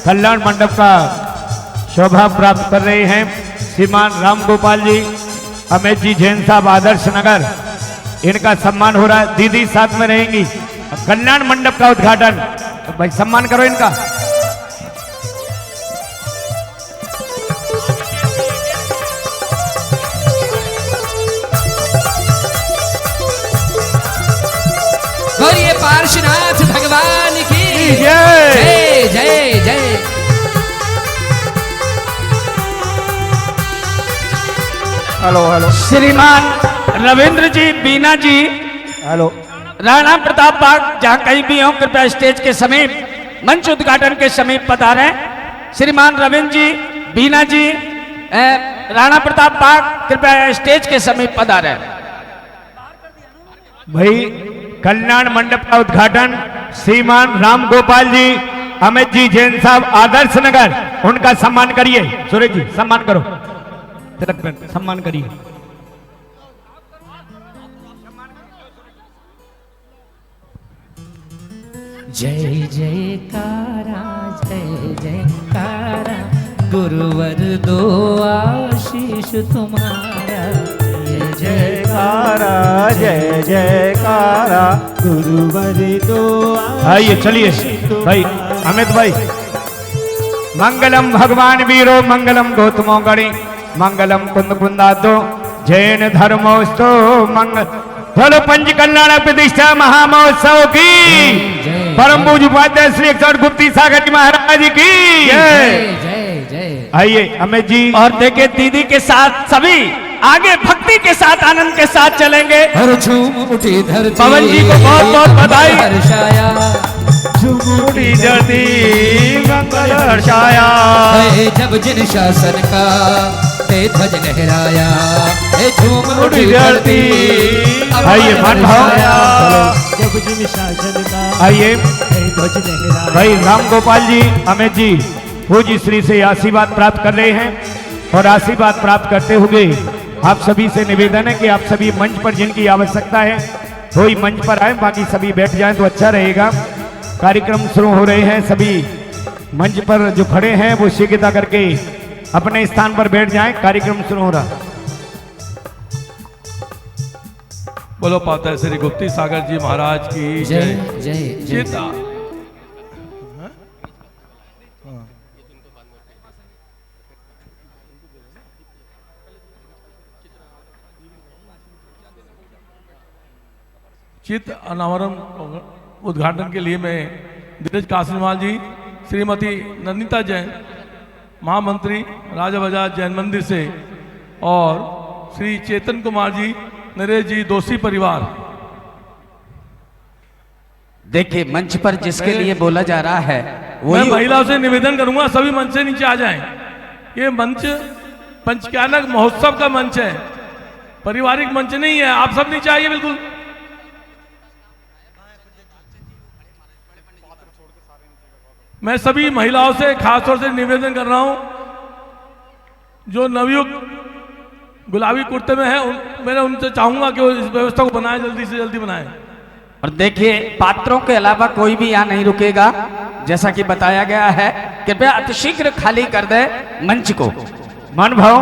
कल्याण मंडप का शोभा प्राप्त कर रहे हैं श्रीमान राम गोपाल जी, अमित जी जैन साहब, आदर्श नगर। इनका सम्मान हो रहा है। दीदी साथ में रहेंगी। कल्याण मंडप का उद्घाटन, तो भाई सम्मान करो इनका। बोलिए पार्श्वनाथ भगवान की जय। जय जय जय। Hello hello. श्रीमान रविंद्र जी, बीना जी, हेलो। राणा प्रताप बाग जहाँ कहीं भी हो कृपया स्टेज के समीप मंच उद्घाटन के समीप पधारें। श्रीमान रविंद्र जी, बीना जी, राणा प्रताप बाग कृपया स्टेज के समीप पधारें। भाई कल्याण मंडप का उद्घाटन श्रीमान राम गोपाल जी, अमित जी जैन साहब, आदर्श नगर, उनका सम्मान करिए। सूरज जी सम्मान करो, तिलक सम्मान करिए। जय जयकारा, जय जयकारा, गुरुवर दो आशीष तुम्हारा। जय जयकारा, जय जयकारा, गुरुवर दो आइए चलिए भाई अमित भाई। मंगलम भगवान वीरो, मंगलम गौतमो गणी, मंगलम कुंद कुंदादो, जैन धर्मोस्तु मंगल। चलो पंच कल्याण प्रतिष्ठा महामहोत्सव की परम पूज्य उपाध्याय श्री 108 गुप्ती सागर जी महाराज की जय जय जय। आइए अमित जी और देखे दीदी के साथ सभी आगे भक्ति के साथ आनंद के साथ चलेंगे। हर झूम उठी धरती, पवन जी को बहुत बहुत बधाई। हर्षाया झूम उठी धरती, मंगल हर्षाया। जब जिन शासन का ते ध्वज लहराया, झूम उठी धरती। आइए मान भाव। जब जिन शासन का आइए ध्वज लहराया। भाई राम गोपाल जी, अमित जी पूज्य श्री से आशीर्वाद प्राप्त कर रहे हैं और आशीर्वाद प्राप्त करते हुए आप सभी से निवेदन है कि आप सभी मंच पर जिनकी आवश्यकता है वही मंच पर आए, बाकी सभी बैठ जाएं तो अच्छा रहेगा। कार्यक्रम शुरू हो रहे हैं। सभी मंच पर जो खड़े हैं वो शीघ्रता करके अपने स्थान पर बैठ जाएं। कार्यक्रम शुरू हो रहा। बोलो पाता श्री गुप्ती सागर जी महाराज की जय जय जय। चिता चित अनावरण उद्घाटन के लिए मैं धीरज काशीमाल जी, श्रीमती नंदिता जैन, महामंत्री राजा बजाज जैन मंदिर से, और श्री चेतन कुमार जी, नरेश जी, दोषी परिवार। देखिए मंच पर जिसके लिए बोला जा रहा है मैं महिलाओं से निवेदन करूंगा सभी मंच से नीचे आ जाएं। ये मंच पंचकल्याण महोत्सव का मंच है, पारिवारिक मंच नहीं है। आप सब नीचे आइए बिल्कुल। मैं सभी महिलाओं से खासतौर से निवेदन कर रहा हूं, जो नवयुक्त गुलाबी कुर्ते में है, मैं उनसे चाहूंगा कि वो इस व्यवस्था को बनाए, जल्दी से जल्दी बनाए। और देखिए पात्रों के अलावा कोई भी यहाँ नहीं रुकेगा, जैसा कि बताया गया है। कृपया अतिशीघ्र खाली कर दे मंच को। मान भाव,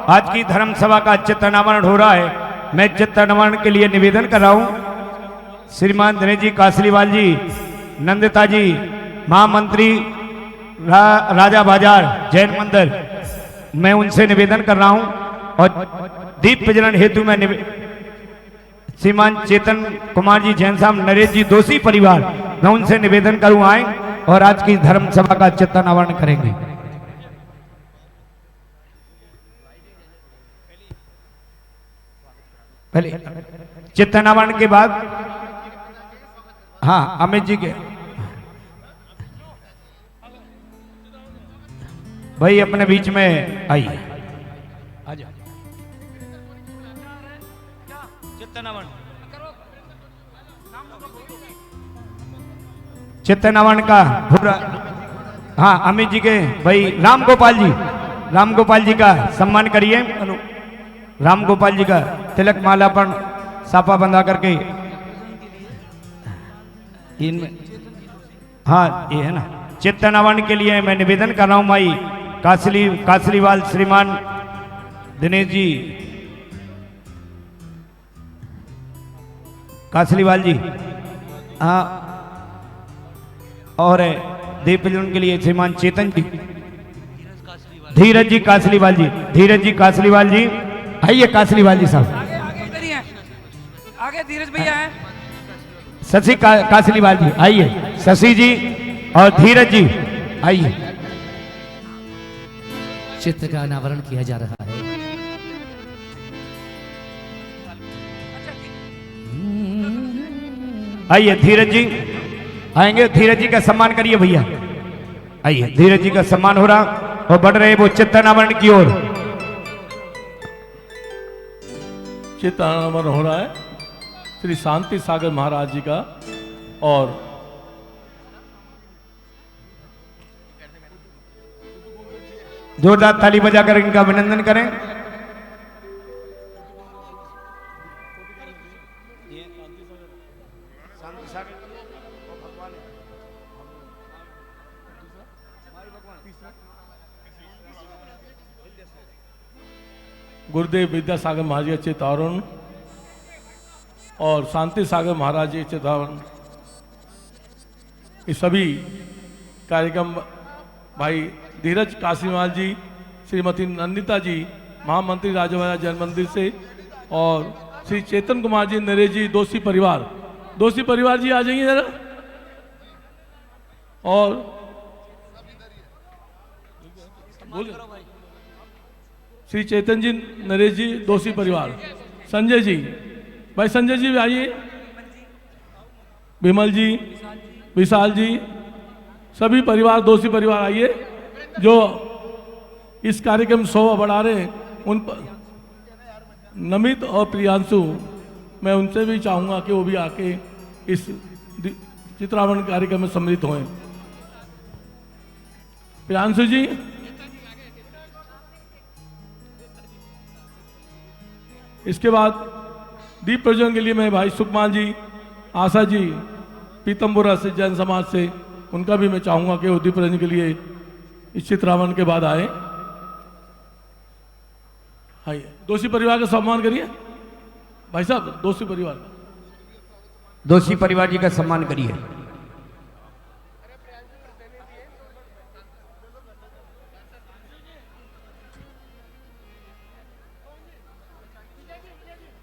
आज की धर्म सभा का चित्त अनावरण हो रहा है। मैं चित्त अनावरण के लिए निवेदन कर रहा हूं श्रीमान दिनेश जी कासलीवाल जी, नंदिता जी, महामंत्री राजा बाजार जैन मंदिर, मैं उनसे निवेदन कर रहा हूं। और दीप प्रज्वलन हेतु मैं श्रीमान चेतन कुमार जी, जैन साहब, नरेश जी, दोषी परिवार, मैं उनसे निवेदन करूं आए और आज की धर्म सभा का चित्त अनावरण करेंगे। पहले चित्त अनावरण के बाद हाँ अमित जी के भाई अपने बीच में आइए। चित्त अनावरण का पूरा हाँ अमित जी के भाई राम गोपाल जी का सम्मान करिए। राम गोपाल जी का तिलक माला पर साफा बंधा करके इनमें हाँ ये है ना। चित्त अनावरण के लिए मैं निवेदन कर रहा हूं भाई कासलीवाल श्रीमान दिनेश जी कासलीवाल जी, हाँ, और दीप प्रज्वलन के लिए श्रीमान चेतन जी, धीरज जी कासलीवाल जी, आइए कासलीवाल जी साहब, आगे धीरज भैया हैं। शशि कासलीवाल जी आइए, शशि जी और धीरज जी आइए। चित्र का अनावरण किया जा रहा है। आइए धीरज जी आएंगे, धीरज जी का सम्मान करिए भैया। आइए धीरज जी का सम्मान हो रहा और बढ़ रहे वो चित्त अनावरण की ओर। चित्त अनावरण हो रहा है श्री शांति सागर महाराज जी का। और जोरदार ताली बजाकर इनका अभिनंदन करें। गुरुदेव विद्यासागर महाराज जी चितावरण और शांति सागर महाराज जी चितावरण, ये सभी कार्यक्रम भाई धीरज कासीवाल जी, श्रीमती नंदिता जी, महामंत्री राजा जैन मंदिर से, और श्री चेतन कुमार जी, नरेश जी, दोषी परिवार जी आ जाइए जरा। और श्री चेतन जी, नरेश जी, दोषी परिवार, संजय जी, भाई संजय जी भी आइए, विमल जी, विशाल जी, सभी परिवार, दोषी परिवार आइए जो इस कार्यक्रम शोभा बढ़ा रहे हैं। उन पर नमित और प्रियांशु, मैं उनसे भी चाहूँगा कि वो भी आके इस चित्रावरण कार्यक्रम में सम्मिलित हों। प्रियांशु जी, इसके बाद दीप प्रज्वलन के लिए मैं भाई सुकमान जी, आशा जी, पीतमपुरा से, जैन समाज से, उनका भी मैं चाहूँगा कि वो दीप प्रज्वलन के लिए इस चित्रावरण के बाद आए। आइए, दोषी परिवार का सम्मान करिए भाई साहब, दोषी परिवार जी का सम्मान करिए।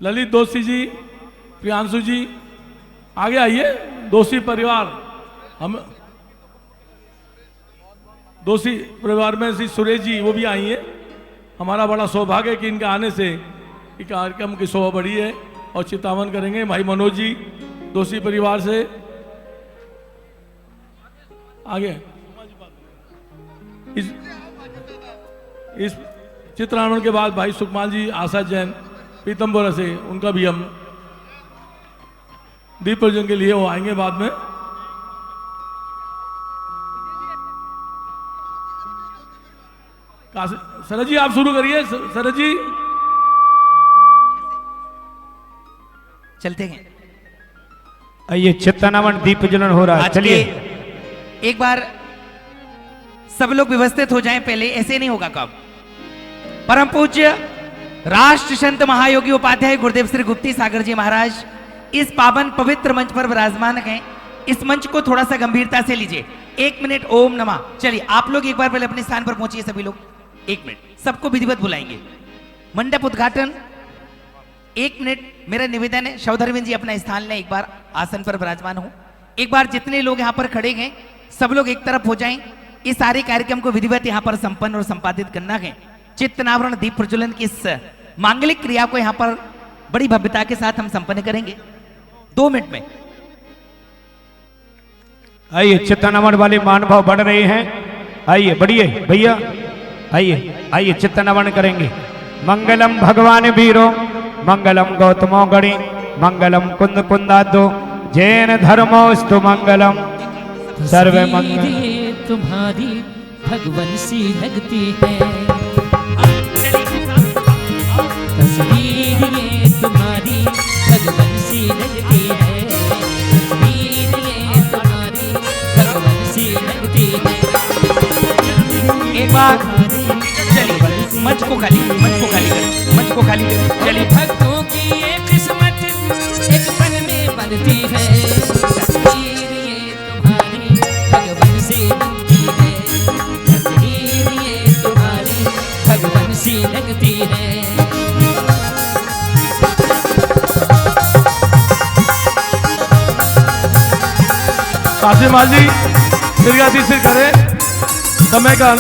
ललित दोषी जी, प्रियांशु जी आगे आइए। दोषी परिवार, हम दोषी परिवार में श्री सुरेश जी वो भी आई हैं। हमारा बड़ा सौभाग्य है कि इनके आने से कार्यक्रम की शोभा बढ़ी है। और चितावन करेंगे भाई मनोज जी, दोषी परिवार से आगे। इस चित्रावरण के बाद भाई सुकमाल जी, आशा जैन, पीतमपुरा से, उनका भी हम दीप प्रज्वलन के लिए वो आएंगे बाद में। शरद जी आप शुरू करिए। शरद जी चलते हैं। ये चित्तनावन दीप जलन हो रहा है। आज चलिए के एक बार सब लोग व्यवस्थित हो जाएं, पहले ऐसे नहीं होगा कब। परम पूज्य राष्ट्र संत महायोगी उपाध्याय गुरुदेव श्री गुप्ती सागर जी महाराज इस पावन पवित्र मंच पर विराजमान हैं। इस मंच को थोड़ा सा गंभीरता से लीजिए। 1 मिनट ओम नमः। चलिए आप लोग एक बार पहले अपने स्थान पर पहुंचिए, सभी लोग 1 मिनट, सबको विधिवत बुलाएंगे। मंडप उद्घाटन 1 मिनट। मेरा निवेदन है शवधर्मिन जी अपना स्थान लें, एक बार आसन पर विराजमान हो। एक बार जितने लोग यहाँ पर खड़े हैं सब लोग एक तरफ हो जाएं। इस सारे कार्यक्रम को विधिवत यहाँ पर संपन्न और संपादित करना है। चित्तनावरण दीप प्रज्वलन की इस मांगलिक क्रिया को यहाँ पर बड़ी भव्यता के साथ हम संपन्न करेंगे 2 मिनट में। आइए चित्तनावन वाले महानुभाव बढ़ रहे हैं। आइए बढ़िए भैया, आइए आइए चित्तनावन करेंगे। मंगलम भगवान वीरो मंगलम गौतमो गणि मंगलम कुंद कुंदादो जैन धर्मोस्तु मंगलम सर्वे मंगल। तुम्हारी भगवन सी लगती है तस्वीर ये तुम्हारी भगवन सी लगती है, तस्वीर ये तुम्हारी भगवन सी लगती है। एक बार चलिए मंच को खाली, मंच को खाली कर, मंच को खाली कर। चलिए भक्तों की ये किस्मत एक पल में बनती है, तस्वीर ये तुम्हारी भगवन सी लगती है, तस्वीर ये तुम्हारी भगवन सी लगती है। कासिम माल जी निर्याती से करें, समय का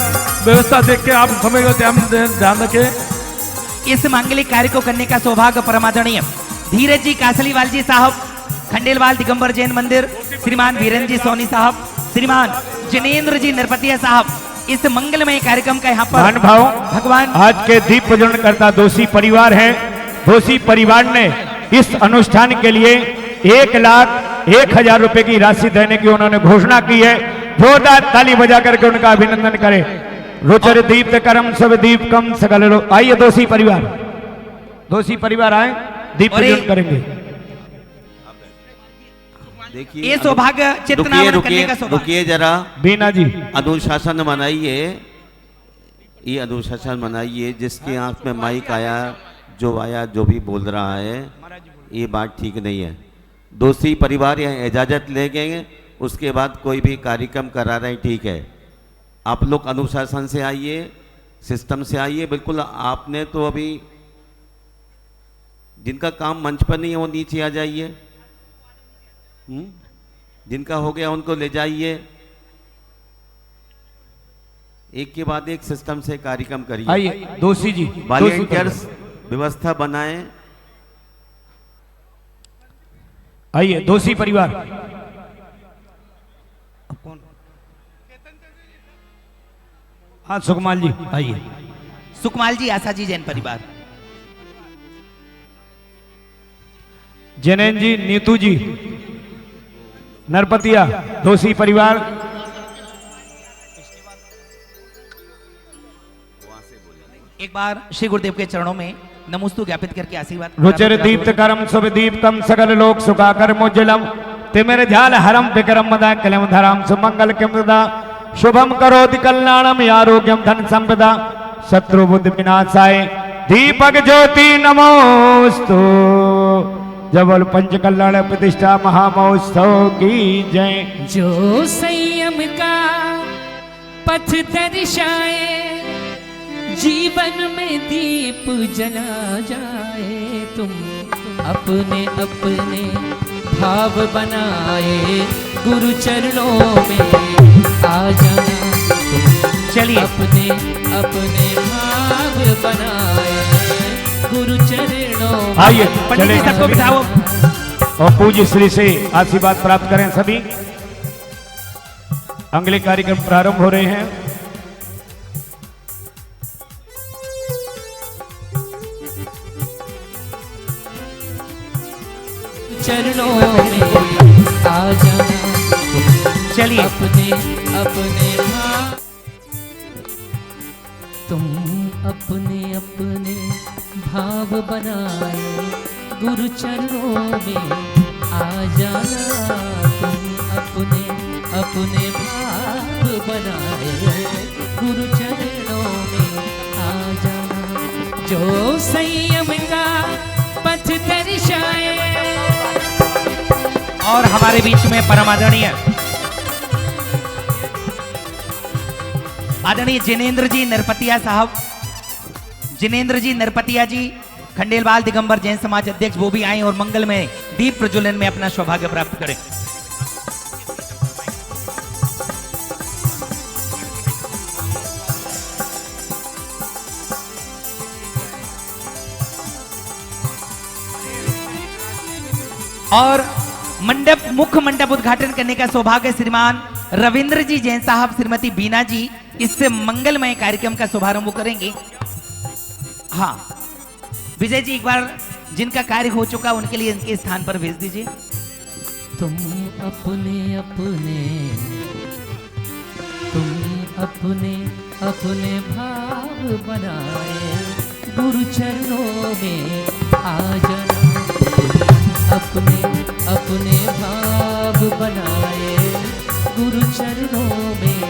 व्यवस्था देख के आप समय का ध्यान रखें। इस मांगलिक कार्य को करने का सौभाग्य परमादरणीय धीरज जी कासलीवाल जी साहब, खंडेलवाल दिगंबर जैन मंदिर, श्रीमान वीरेंद्र जी सोनी साहब, श्रीमान जनेन्द्र जी नरपतिया साहब, इस मंगलमय कार्यक्रम का यहाँ पर भाव भगवान आज के दीप प्रज्वलन करता दोषी परिवार है। दोषी परिवार ने इस अनुष्ठान के लिए 1,01,000 रुपए की राशि देने की उन्होंने घोषणा की है। जोरदार ताली बजा करके उनका अभिनंदन करें। रुचर दीप्त करम सब दीप कम सकल लो। आइए दोषी परिवार आए, दीप प्रज्वलन करेंगे। देखिए ये सौभाग्य चित्तनावन करने का सौभाग्य। रुकिए जरा बीना जी, अनुशासन मनाइए, ये अनुशासन मनाइए। जिसकी आंख में माइक आया, जो भी बोल रहा है, ये बात ठीक नहीं है। दोषी परिवार यहाँ इजाजत ले गए, उसके बाद कोई भी कार्यक्रम करा रहे हैं, ठीक है। आप लोग अनुशासन से आइए, सिस्टम से आइए। बिल्कुल आपने तो अभी जिनका काम मंच पर नहीं है वो नीचे आ जाइए। जिनका हो गया उनको ले जाइए। एक के बाद एक सिस्टम से कार्यक्रम करिए। आइए दोषी जी, वॉलंटियर्स व्यवस्था बनाएं। आइए दोषी परिवार। हाँ सुकमाल जी आइए। सुकमाल जी, आशा जी, जैन परिवार। जैन जी, नीतू जी, नरपतिया, दोषी परिवार। एक बार श्री गुरुदेव के चरणों में नमोस्तु ज्ञापित करके आशीर्वाद। रुचिर दीप्त करम शुभ दीप्तम सकल लोक सुखाकर मुज्जलम तिमिर झाल हरम विक्रम मदा कलम धराम सुमंगल किमदा शुभम करोति कल्याणम आरोग्यम धन संपदा शत्रु बुद्धि विनाशाय दीपक ज्योति नमोस्तु। जबल पंच कल्याण प्रतिष्ठा महामहोत्सव की जय। जो संयम का पथ दर्शाए, जीवन में दीप जला जाए, तुम अपने अपने भाव बनाए, गुरु चरणों में आ जाना। चलिए अपने अपने भाव बनाए, गुरु चरणों में। आइए पंडित जी सबको बिठाओ और पूज्य श्री से आशीर्वाद प्राप्त करें सभी। अगले कार्यक्रम प्रारंभ हो रहे हैं। चरणों में आ जाना। चलिए अपने अपने भाव, तुम अपने अपने भाव बनाए, गुरु चरणों में आ जाना तुम अपने अपने भाव बनाए गुरु चरणों में आ जाना। जो संयम का पथ दर्शाए। और हमारे बीच में परम आदरणीय जिनेंद्र जी नरपतिया साहब, जिनेंद्र जी नरपतिया जी खंडेलवाल दिगंबर जैन समाज अध्यक्ष, वो भी आए और मंगल में दीप प्रज्वलन में अपना सौभाग्य प्राप्त करें। और मंडप मुख्य मंडप उद्घाटन करने का सौभाग्य श्रीमान रविंद्र जी जैन साहब, श्रीमती बीना जी इससे मंगलमय कार्यक्रम का शुभारंभ करेंगे। हाँ विजय जी, एक बार जिनका कार्य हो चुका उनके लिए इनके स्थान पर भेज दीजिए। तुम अपने अपने भाव बनाए गुरु चरणों में आ जाना। अपने अपने भाव बनाए गुरु चरणों में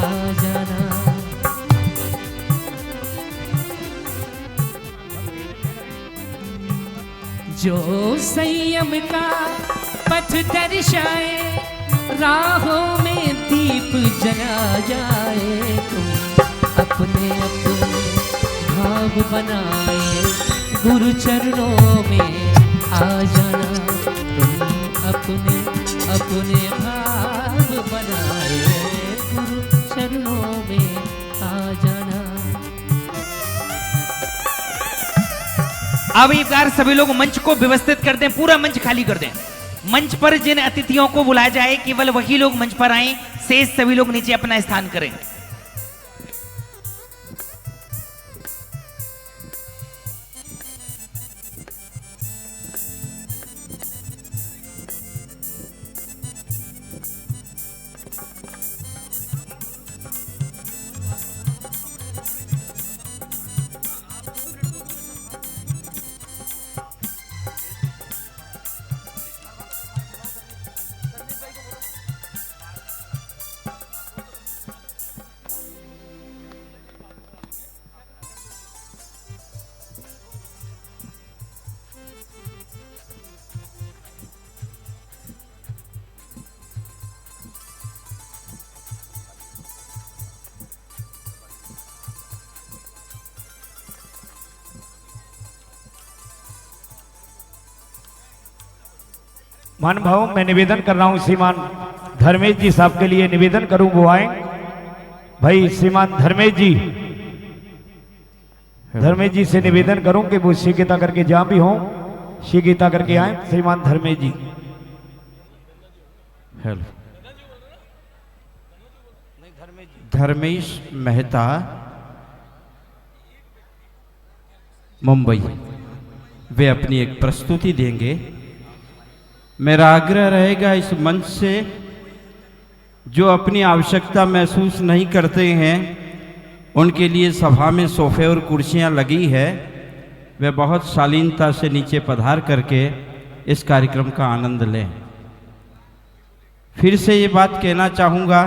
आ जाना। जो संयम का पथ दर्शाए राहों में दीप जला जाए। तुम अपने अपने भाव बनाए गुरु चरणों में आ जाना। तुम अपने अपने भाव बनाए गुरु चरणों में आ जाना। अब एक बार सभी लोग मंच को व्यवस्थित कर दें, पूरा मंच खाली कर दें। मंच पर जिन अतिथियों को बुलाया जाए केवल वही लोग मंच पर आए, शेष सभी लोग नीचे अपना स्थान करें। मान भाव मैं निवेदन कर रहा हूं श्रीमान धर्मेश जी साहब के लिए निवेदन करूं, वो आए भाई। श्रीमान धर्मेश जी से निवेदन करूं कि वो शीघ्रता करके जहां भी हों शीघ्रता करके आए। श्रीमान धर्मेश जी। हेलो, धर्मेश मेहता मुंबई, वे अपनी एक प्रस्तुति देंगे। मेरा आग्रह रहेगा इस मंच से जो अपनी आवश्यकता महसूस नहीं करते हैं उनके लिए सभा में सोफे और कुर्सियां लगी है, वे बहुत शालीनता से नीचे पधार करके इस कार्यक्रम का आनंद लें। फिर से ये बात कहना चाहूँगा,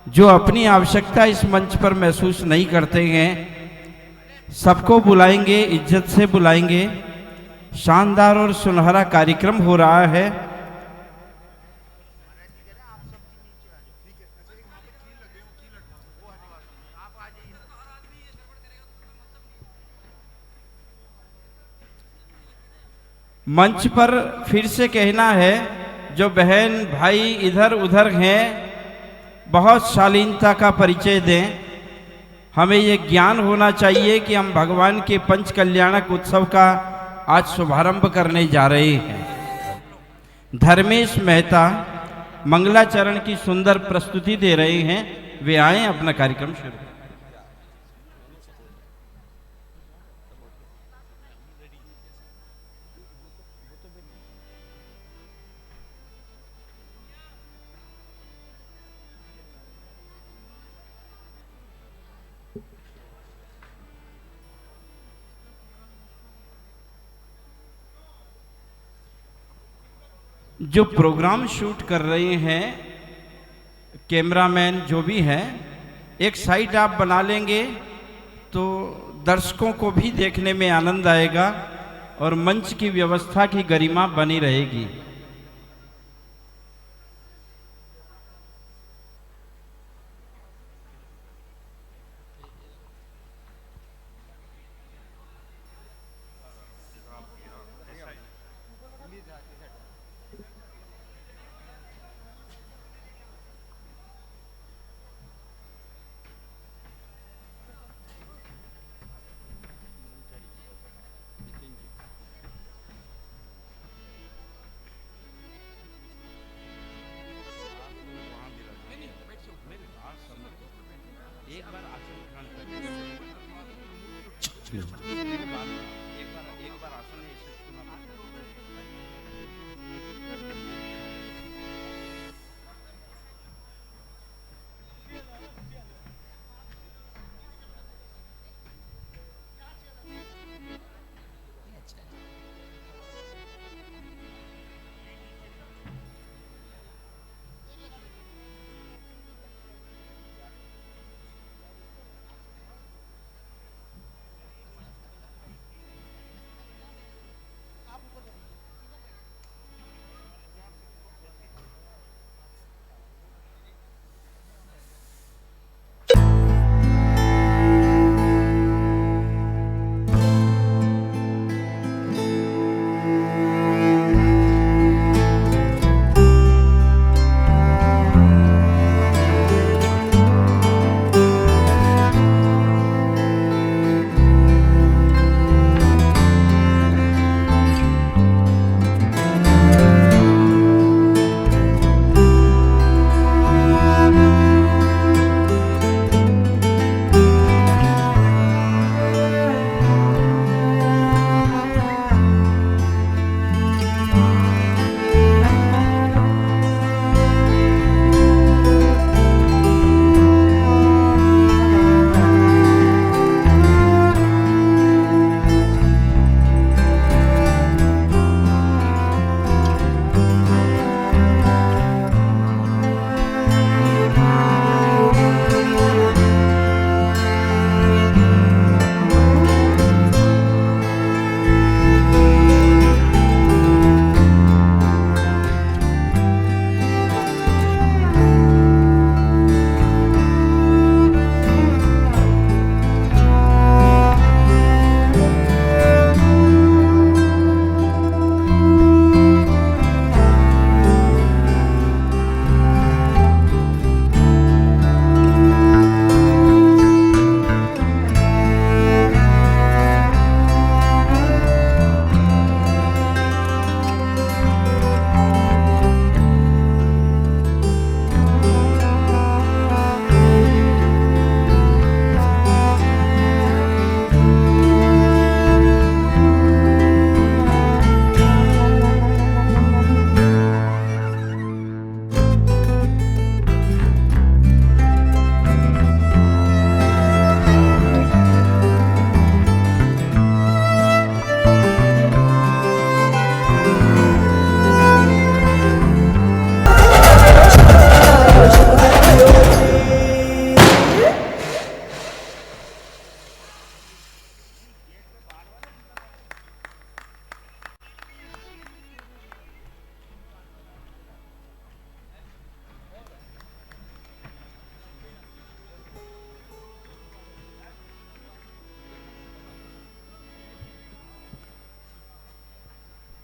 जो अपनी आवश्यकता इस मंच पर महसूस नहीं करते हैं सबको बुलाएंगे, इज्जत से बुलाएंगे। शानदार और सुनहरा कार्यक्रम हो रहा है। मंच पर फिर से कहना है, जो बहन भाई इधर उधर हैं बहुत शालीनता का परिचय दें। हमें ये ज्ञान होना चाहिए कि हम भगवान के पंच कल्याणक उत्सव का आज शुभारंभ करने जा रहे हैं। धर्मेश मेहता मंगलाचरण की सुंदर प्रस्तुति दे रहे हैं, वे आए अपना कार्यक्रम शुरू। जो प्रोग्राम शूट कर रहे हैं कैमरामैन जो भी हैं, एक साइड आप बना लेंगे तो दर्शकों को भी देखने में आनंद आएगा और मंच की व्यवस्था की गरिमा बनी रहेगी।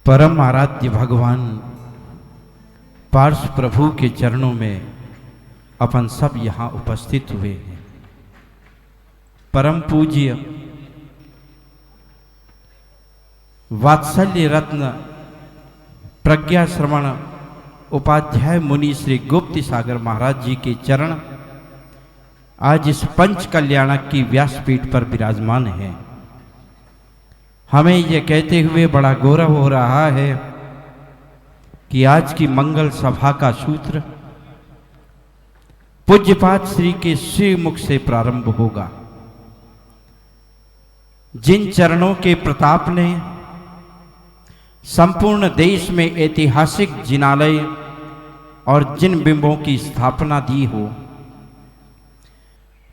परम आराध्य भगवान पार्श प्रभु के चरणों में अपन सब यहाँ उपस्थित हुए हैं। परम पूज्य वात्सल्य रत्न प्रज्ञा श्रवण उपाध्याय मुनि श्री गुप्त सागर महाराज जी के चरण आज इस पंच कल्याणक की व्यासपीठ पर विराजमान हैं। हमें ये कहते हुए बड़ा गौरव हो रहा है कि आज की मंगल सभा का सूत्र पूज्यपाद श्री के श्री मुख से प्रारंभ होगा। जिन चरणों के प्रताप ने संपूर्ण देश में ऐतिहासिक जिनालय और जिन बिंबों की स्थापना दी हो,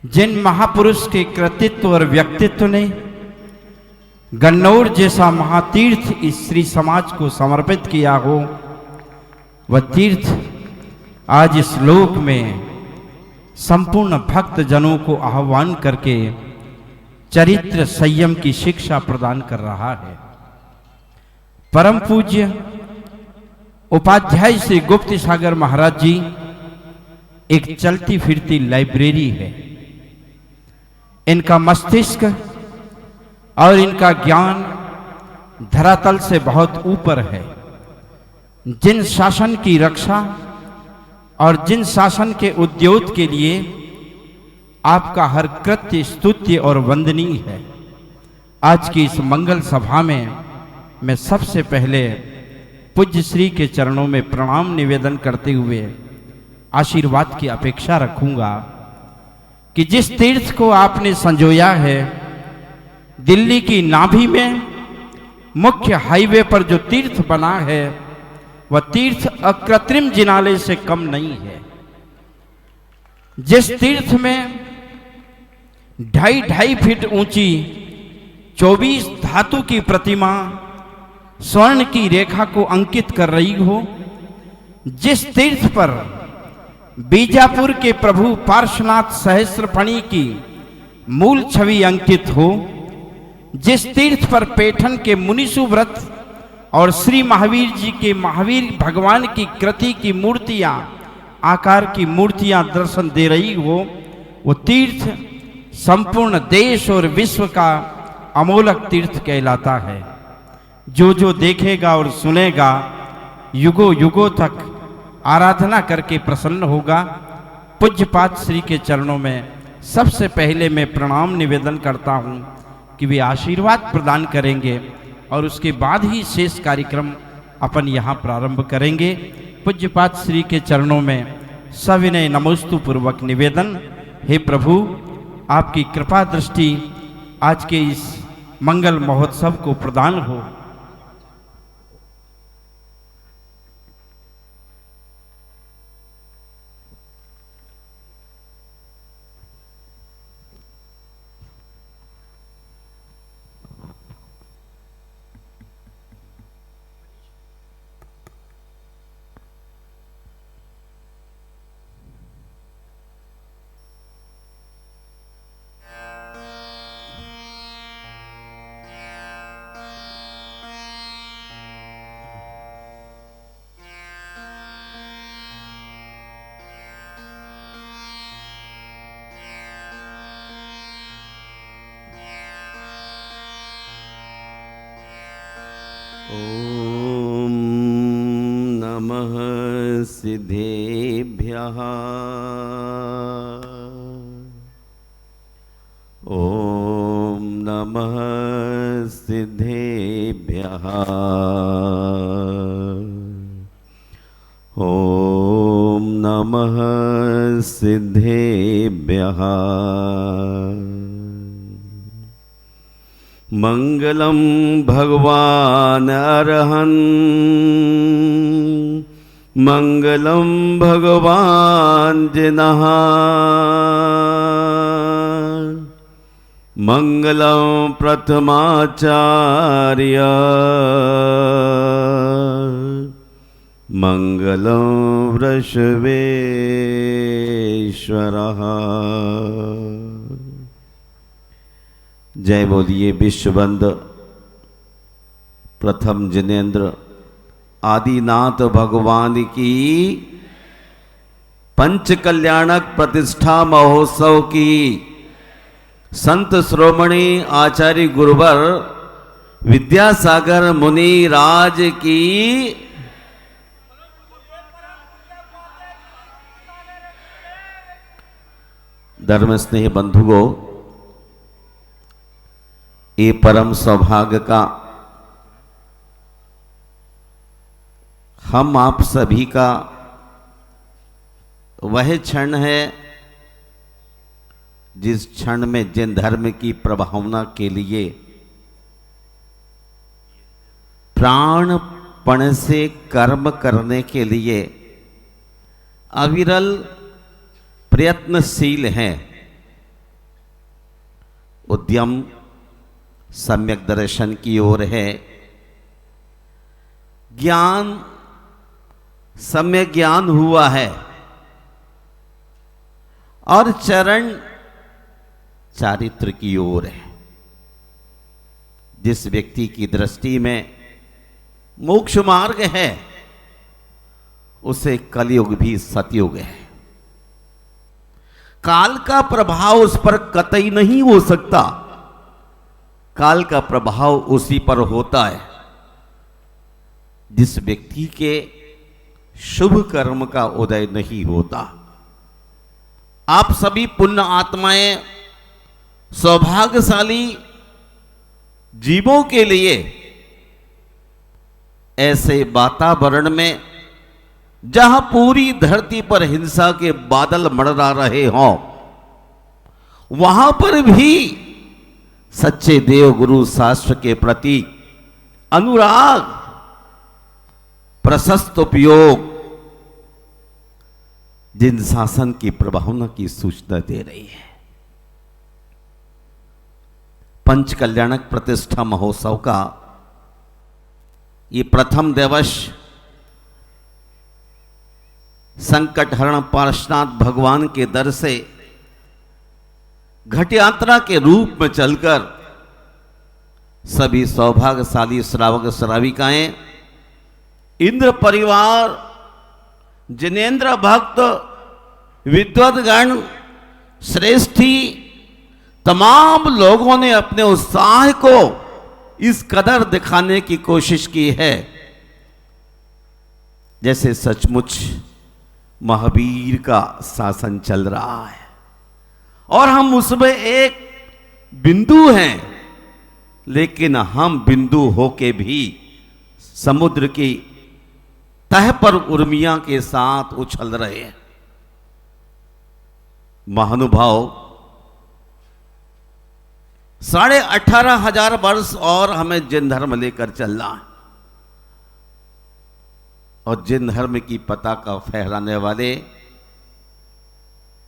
जिन महापुरुष के कृतित्व और व्यक्तित्व ने गन्नौर जैसा महातीर्थ इस श्री समाज को समर्पित किया हो, वह तीर्थ आज इस लोक में संपूर्ण भक्त जनों को आह्वान करके चरित्र संयम की शिक्षा प्रदान कर रहा है। परम पूज्य उपाध्याय श्री गुप्त सागर महाराज जी एक चलती फिरती लाइब्रेरी है। इनका मस्तिष्क और इनका ज्ञान धरातल से बहुत ऊपर है। जिन शासन की रक्षा और जिन शासन के उद्योग के लिए आपका हर कृत्य स्तुत्य और वंदनीय है। आज की इस मंगल सभा में मैं सबसे पहले पूज्य श्री के चरणों में प्रणाम निवेदन करते हुए आशीर्वाद की अपेक्षा रखूंगा कि जिस तीर्थ को आपने संजोया है, दिल्ली की नाभि में मुख्य हाईवे पर जो तीर्थ बना है, वह तीर्थ अकृत्रिम जिनालय से कम नहीं है। जिस तीर्थ में 2.5 फीट ऊंची 24 धातु की प्रतिमा स्वर्ण की रेखा को अंकित कर रही हो, जिस तीर्थ पर बीजापुर के प्रभु पार्श्वनाथ सहस्त्रफणी की मूल छवि अंकित हो, जिस तीर्थ पर पैठन के मुनिसु व्रत और श्री महावीर जी के महावीर भगवान की कृति की मूर्तियां, आकार की मूर्तियां दर्शन दे रही हो, वो तीर्थ संपूर्ण देश और विश्व का अमोलक तीर्थ कहलाता है। जो जो देखेगा और सुनेगा युगों युगों तक आराधना करके प्रसन्न होगा। पूज्यपाद श्री के चरणों में सबसे पहले मैं प्रणाम निवेदन करता हूं कि वे आशीर्वाद प्रदान करेंगे और उसके बाद ही शेष कार्यक्रम अपन यहाँ प्रारंभ करेंगे। पूज्यपाद श्री के चरणों में सविनय नमोस्तु पूर्वक निवेदन, हे प्रभु आपकी कृपा दृष्टि आज के इस मंगल महोत्सव को प्रदान हो। ॐ नमः सिद्धेभ्यः। ॐ नमः सिद्धेभ्यः। ॐ नमः सिद्धेभ्यः। मंगलम भगवान अरहन्, मंगलम भगवान जिनः, मंगलम प्रथमाचार्य, मंगलम वृषभेश्वरः। जय बोलिए विश्वबंद प्रथम जिनेन्द्र आदिनाथ भगवान की पंच कल्याणक प्रतिष्ठा महोत्सव की संत श्रोमणी आचार्य गुरुवर विद्यासागर मुनि राज की धर्म स्नेह बंधुओं, ये परम सौभाग्य का हम आप सभी का वह क्षण है जिस क्षण में जिन धर्म की प्रभावना के लिए प्राणपण से कर्म करने के लिए अविरल प्रयत्नशील हैं। उद्यम सम्यक दर्शन की ओर है। ज्ञान सम्यक ज्ञान हुआ है और चरण चारित्र की ओर है। जिस व्यक्ति की दृष्टि में मोक्ष मार्ग है उसे कलयुग भी सतयुग है। काल का प्रभाव उस पर कतई नहीं हो सकता। काल का प्रभाव उसी पर होता है जिस व्यक्ति के शुभ कर्म का उदय नहीं होता। आप सभी पुण्य आत्माएं सौभाग्यशाली जीवों के लिए ऐसे वातावरण में जहां पूरी धरती पर हिंसा के बादल मंडरा रहे हों, वहां पर भी सच्चे देव गुरु शास्त्र के प्रति अनुराग, प्रशस्त उपयोग जिन शासन की प्रभावना की सूचना दे रही है। पंच कल्याणक प्रतिष्ठा महोत्सव का ये प्रथम दिवस संकट हरण पार्श्वनाथ भगवान के दर से घट यात्रा के रूप में चलकर सभी सौभाग्यशाली श्रावक श्राविकाएं, इंद्र परिवार, जिनेन्द्र भक्त, विद्वद्गण, श्रेष्ठी, तमाम लोगों ने अपने उत्साह को इस कदर दिखाने की कोशिश की है जैसे सचमुच महावीर का शासन चल रहा है और हम उसमें एक बिंदु हैं, लेकिन हम बिंदु होके भी समुद्र की तह पर उर्मियां के साथ उछल रहे हैं। महानुभाव 18,500 वर्ष और हमें जिन धर्म लेकर चलना है और जिन धर्म की पताका फहराने वाले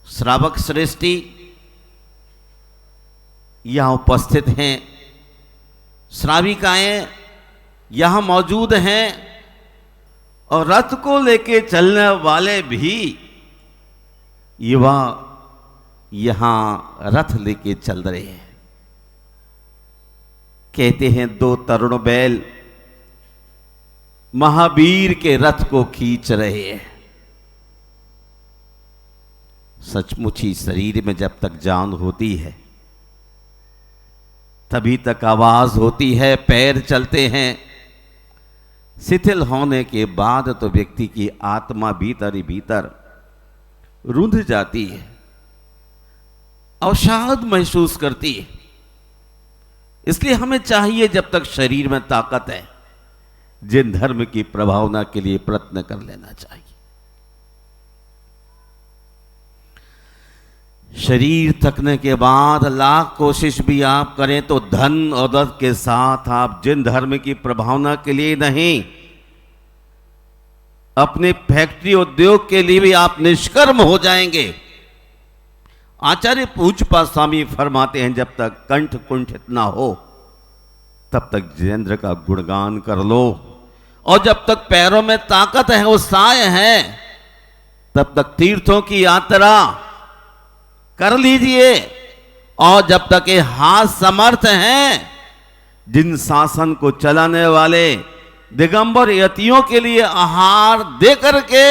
श्रावक श्रेष्ठी यहां उपस्थित हैं, श्राविकाएं यहां मौजूद हैं और रथ को लेके चलने वाले भी युवा यहां रथ लेके चल रहे हैं। कहते हैं 2 तरुण बैल महावीर के रथ को खींच रहे हैं। सचमुच ही शरीर में जब तक जान होती है तभी तक आवाज होती है, पैर चलते हैं। शिथिल होने के बाद तो व्यक्ति की आत्मा भीतर ही भीतर रुंध जाती है, अवसाद महसूस करती है। इसलिए हमें चाहिए जब तक शरीर में ताकत है जिन धर्म की प्रभावना के लिए प्रयत्न कर लेना चाहिए। शरीर थकने के बाद लाख कोशिश भी आप करें तो धन और दौलत के साथ आप जिन धर्म की प्रभावना के लिए नहीं, अपने फैक्ट्री उद्योग के लिए भी आप निष्कर्म हो जाएंगे। आचार्य पूज्यपाद स्वामी फरमाते हैं जब तक कंठ कुंठित ना हो तब तक जिनेंद्र का गुणगान कर लो, और जब तक पैरों में ताकत है, उत्साह है, तब तक तीर्थों की यात्रा कर लीजिए। और जब तक ये हाथ समर्थ हैं, जिन शासन को चलाने वाले दिगंबर यतियों के लिए आहार दे करके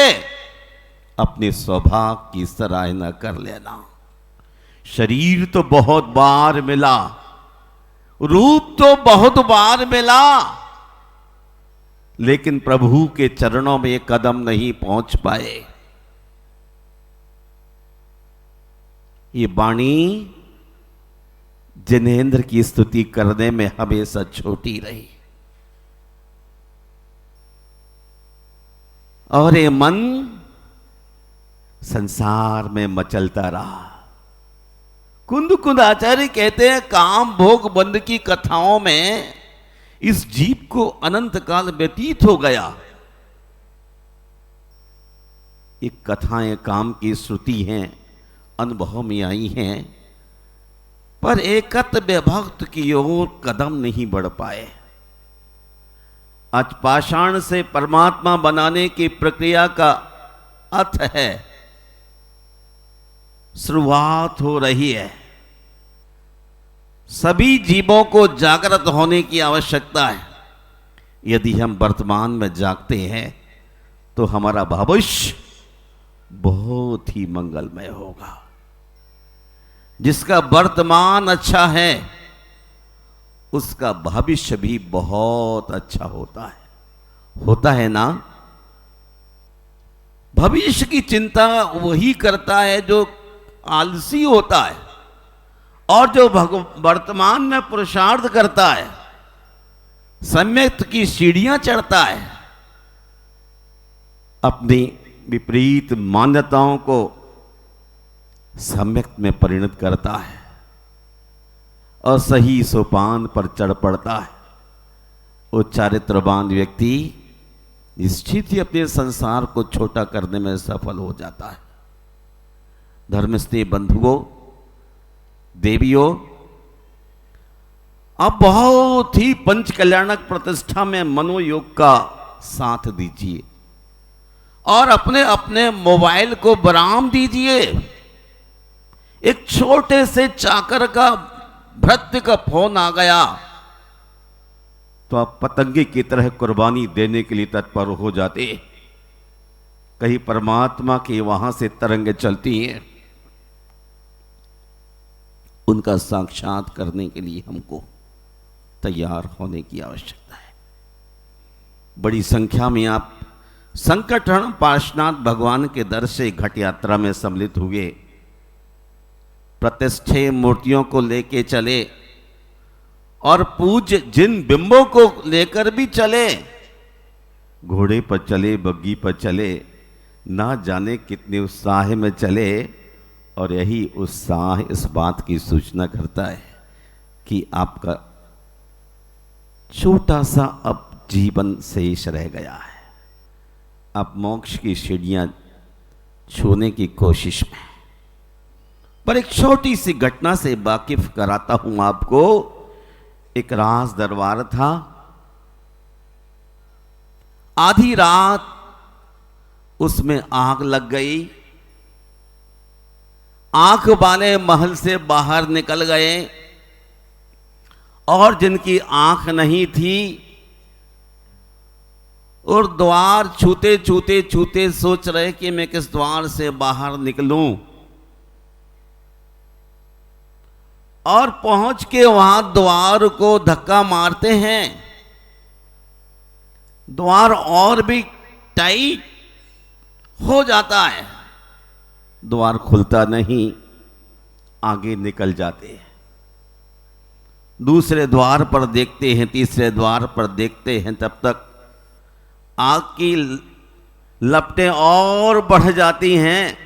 अपने सौभाग्य की सराहना कर लेना। शरीर तो बहुत बार मिला, रूप तो बहुत बार मिला, लेकिन प्रभु के चरणों में एक कदम नहीं पहुंच पाए। ये वाणी जिनेंद्र की स्तुति करने में हमेशा छोटी रही और ये मन संसार में मचलता रहा। कुंद कुंद आचार्य कहते हैं काम भोग बंद की कथाओं में इस जीव को अनंत काल व्यतीत हो गया। ये कथाएं काम की श्रुति हैं, अनुभव में आई हैं, पर एकत्व भक्त की ओर कदम नहीं बढ़ पाए। आज पाषाण से परमात्मा बनाने की प्रक्रिया का अर्थ है, शुरुआत हो रही है। सभी जीवों को जागृत होने की आवश्यकता है। यदि हम वर्तमान में जागते हैं तो हमारा भविष्य बहुत ही मंगलमय होगा। जिसका वर्तमान अच्छा है उसका भविष्य भी बहुत अच्छा होता है ना। भविष्य की चिंता वही करता है जो आलसी होता है, और जो वर्तमान में पुरुषार्थ करता है, सम्यक की सीढ़ियां चढ़ता है, अपनी विपरीत मान्यताओं को सम्यक में परिणत करता है और सही सोपान पर चढ़ पड़ता है। वो चारित्रवान व्यक्ति निश्चित ही अपने संसार को छोटा करने में सफल हो जाता है। धर्मस्थे बंधुओं, देवियों, आप बहुत ही पंच कल्याणक प्रतिष्ठा में मनोयोग का साथ दीजिए और अपने अपने मोबाइल को विराम दीजिए। एक छोटे से चाकर का भृत्य का फोन आ गया तो आप पतंगे की तरह कुर्बानी देने के लिए तत्पर हो जाते। कहीं परमात्मा की वहां से तरंगें चलती हैं, उनका साक्षात करने के लिए हमको तैयार होने की आवश्यकता है। बड़ी संख्या में आप संकटहरण पार्श्वनाथ भगवान के दर से घट यात्रा में सम्मिलित हुए। प्रतिष्ठे मूर्तियों को लेके चले और पूज्य जिन बिंबों को लेकर भी चले, घोड़े पर चले, बग्गी पर चले, ना जाने कितने उत्साह में चले, और यही उत्साह इस बात की सूचना करता है कि आपका छोटा सा अब जीवन शेष रह गया है। आप मोक्ष की सीढ़ियां छूने की कोशिश में। पर एक छोटी सी घटना से वाकिफ कराता हूं आपको। एक राज दरबार था। आधी रात उसमें आग लग गई। आंख वाले महल से बाहर निकल गए और जिनकी आंख नहीं थी और द्वार छूते छूते छूते सोच रहे कि मैं किस द्वार से बाहर निकलूं, और पहुंच के वहां द्वार को धक्का मारते हैं। द्वार और भी टाइट हो जाता है, द्वार खुलता नहीं, आगे निकल जाते हैं। दूसरे द्वार पर देखते हैं, तीसरे द्वार पर देखते हैं, तब तक आग की लपटें और बढ़ जाती हैं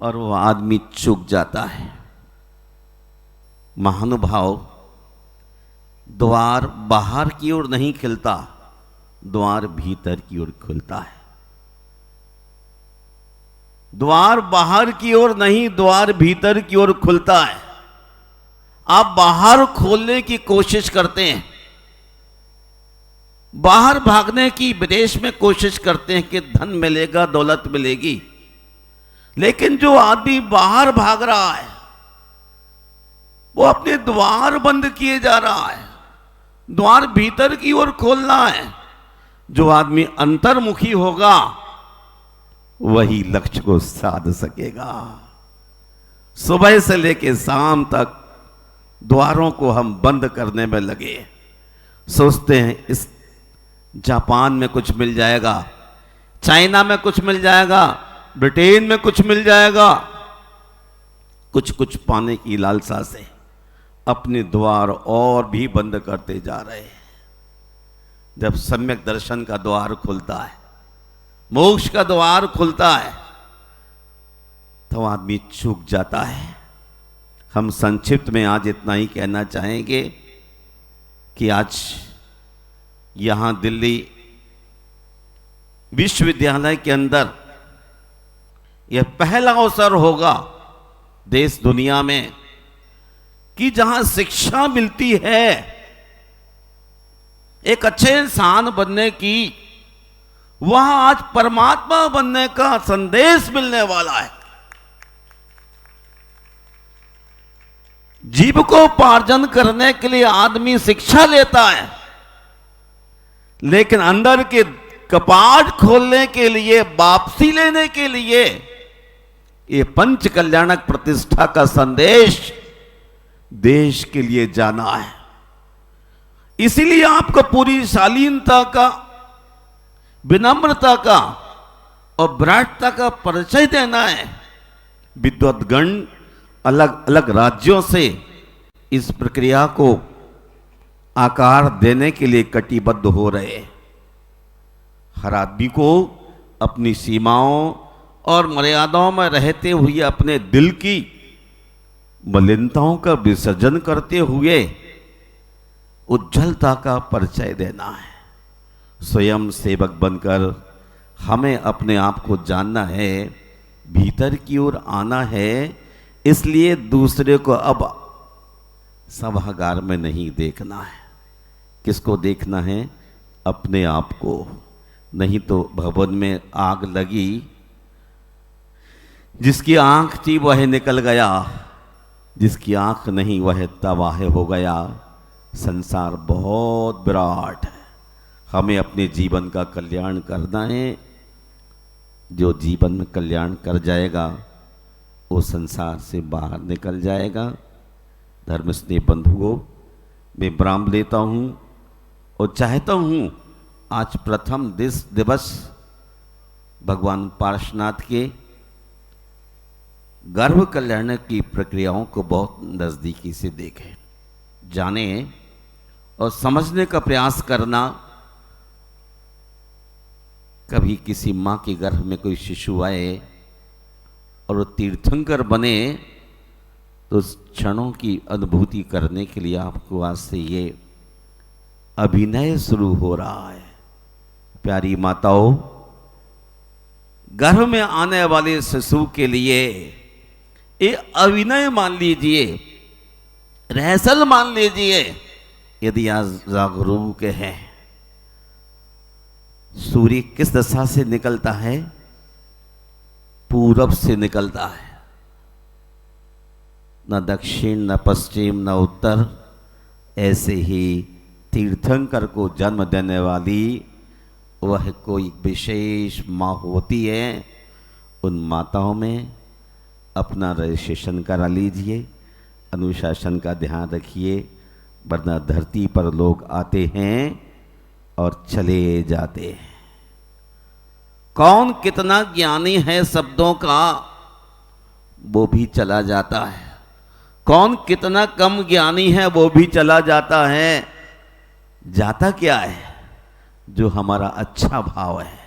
और वो आदमी चूक जाता है। महानुभाव, द्वार बाहर की ओर नहीं खिलता, द्वार भीतर की ओर खुलता है। द्वार बाहर की ओर नहीं, द्वार भीतर की ओर खुलता है। आप बाहर खोलने की कोशिश करते हैं, बाहर भागने की विदेश में कोशिश करते हैं कि धन मिलेगा, दौलत मिलेगी, लेकिन जो आदमी बाहर भाग रहा है वो अपने द्वार बंद किए जा रहा है। द्वार भीतर की ओर खोलना है। जो आदमी अंतर्मुखी होगा वही लक्ष्य को साध सकेगा। सुबह से लेकर शाम तक द्वारों को हम बंद करने में लगे। सोचते हैं इस जापान में कुछ मिल जाएगा, चाइना में कुछ मिल जाएगा, ब्रिटेन में कुछ मिल जाएगा। कुछ कुछ पाने की लालसा से अपने द्वार और भी बंद करते जा रहे हैं। जब सम्यक दर्शन का द्वार खुलता है, मोक्ष का द्वार खुलता है, तो आदमी चूक जाता है। हम संक्षिप्त में आज इतना ही कहना चाहेंगे। कि आज यहाँ दिल्ली विश्वविद्यालय के अंदर यह पहला अवसर होगा देश दुनिया में कि जहां शिक्षा मिलती है एक अच्छे इंसान बनने की, वहां आज परमात्मा बनने का संदेश मिलने वाला है। जीविकोपार्जन करने के लिए आदमी शिक्षा लेता है, लेकिन अंदर के कपाट खोलने के लिए, वापसी लेने के लिए ये पंच कल्याणक प्रतिष्ठा का संदेश देश के लिए जाना है। इसीलिए आपको पूरी शालीनता का, विनम्रता का और विराटता का परिचय देना है। विद्वद्गण अलग अलग राज्यों से इस प्रक्रिया को आकार देने के लिए कटिबद्ध हो रहे हैं। हर आदमी को अपनी सीमाओं और मर्यादाओं में रहते हुए अपने दिल की मलिनताओं का विसर्जन करते हुए उज्जवलता का परिचय देना है। स्वयं सेवक बनकर हमें अपने आप को जानना है, भीतर की ओर आना है। इसलिए दूसरे को अब सभागार में नहीं देखना है। किसको देखना है? अपने आप को। नहीं तो भवन में आग लगी, जिसकी आंख थी वह निकल गया, जिसकी आंख नहीं वह तबाह हो गया। संसार बहुत विराट है, हमें अपने जीवन का कल्याण करना है। जो जीवन में कल्याण कर जाएगा वो संसार से बाहर निकल जाएगा। धर्म स्नेह बंधुओं, मैं विराम लेता हूँ और चाहता हूँ आज प्रथम दिवस भगवान पार्श्वनाथ के गर्भ कल्याण की प्रक्रियाओं को बहुत नज़दीकी से देखें, जानें और समझने का प्रयास करना। कभी किसी माँ के गर्भ में कोई शिशु आए और वो तीर्थंकर बने तो उस क्षणों की अनुभूति करने के लिए आपको आज से ये अभिनय शुरू हो रहा है। प्यारी माताओं, गर्भ में आने वाले शिशु के लिए ये अभिनय मान लीजिए, रिहर्सल मान लीजिए। यदि आज जागरूक है, सूर्य किस दिशा से निकलता है? पूरब से निकलता है। न दक्षिण, न पश्चिम, न उत्तर। ऐसे ही तीर्थंकर को जन्म देने वाली वह कोई विशेष माँ होती है। उन माताओं में अपना रजिस्ट्रेशन करा लीजिए, अनुशासन का ध्यान रखिए, वरना धरती पर लोग आते हैं और चले जाते हैं। कौन कितना ज्ञानी है शब्दों का, वो भी चला जाता है। कौन कितना कम ज्ञानी है, वो भी चला जाता है। जाता क्या है? जो हमारा अच्छा भाव है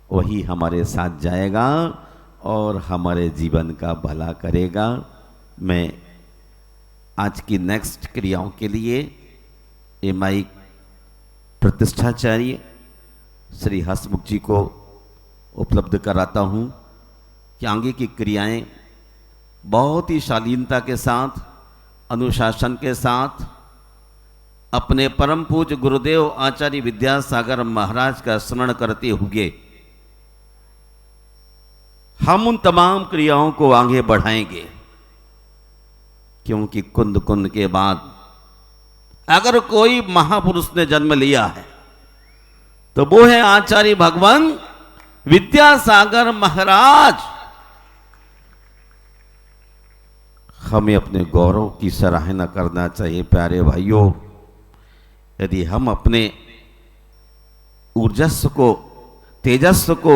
वही हमारे साथ जाएगा और हमारे जीवन का भला करेगा। मैं आज की नेक्स्ट क्रियाओं के लिए ये माइक प्रतिष्ठाचार्य श्री हसमुख जी को उपलब्ध कराता हूँ कि आगे की क्रियाएं बहुत ही शालीनता के साथ, अनुशासन के साथ अपने परम पूज्य गुरुदेव आचार्य विद्यासागर महाराज का स्मरण करते हुए हम उन तमाम क्रियाओं को आगे बढ़ाएंगे। क्योंकि कुंद कुंद के बाद अगर कोई महापुरुष ने जन्म लिया है तो वो है आचार्य भगवान विद्यासागर महाराज। हमें अपने गौरव की सराहना करना चाहिए। प्यारे भाइयों, यदि हम अपने ऊर्जस्व को, तेजस्व को,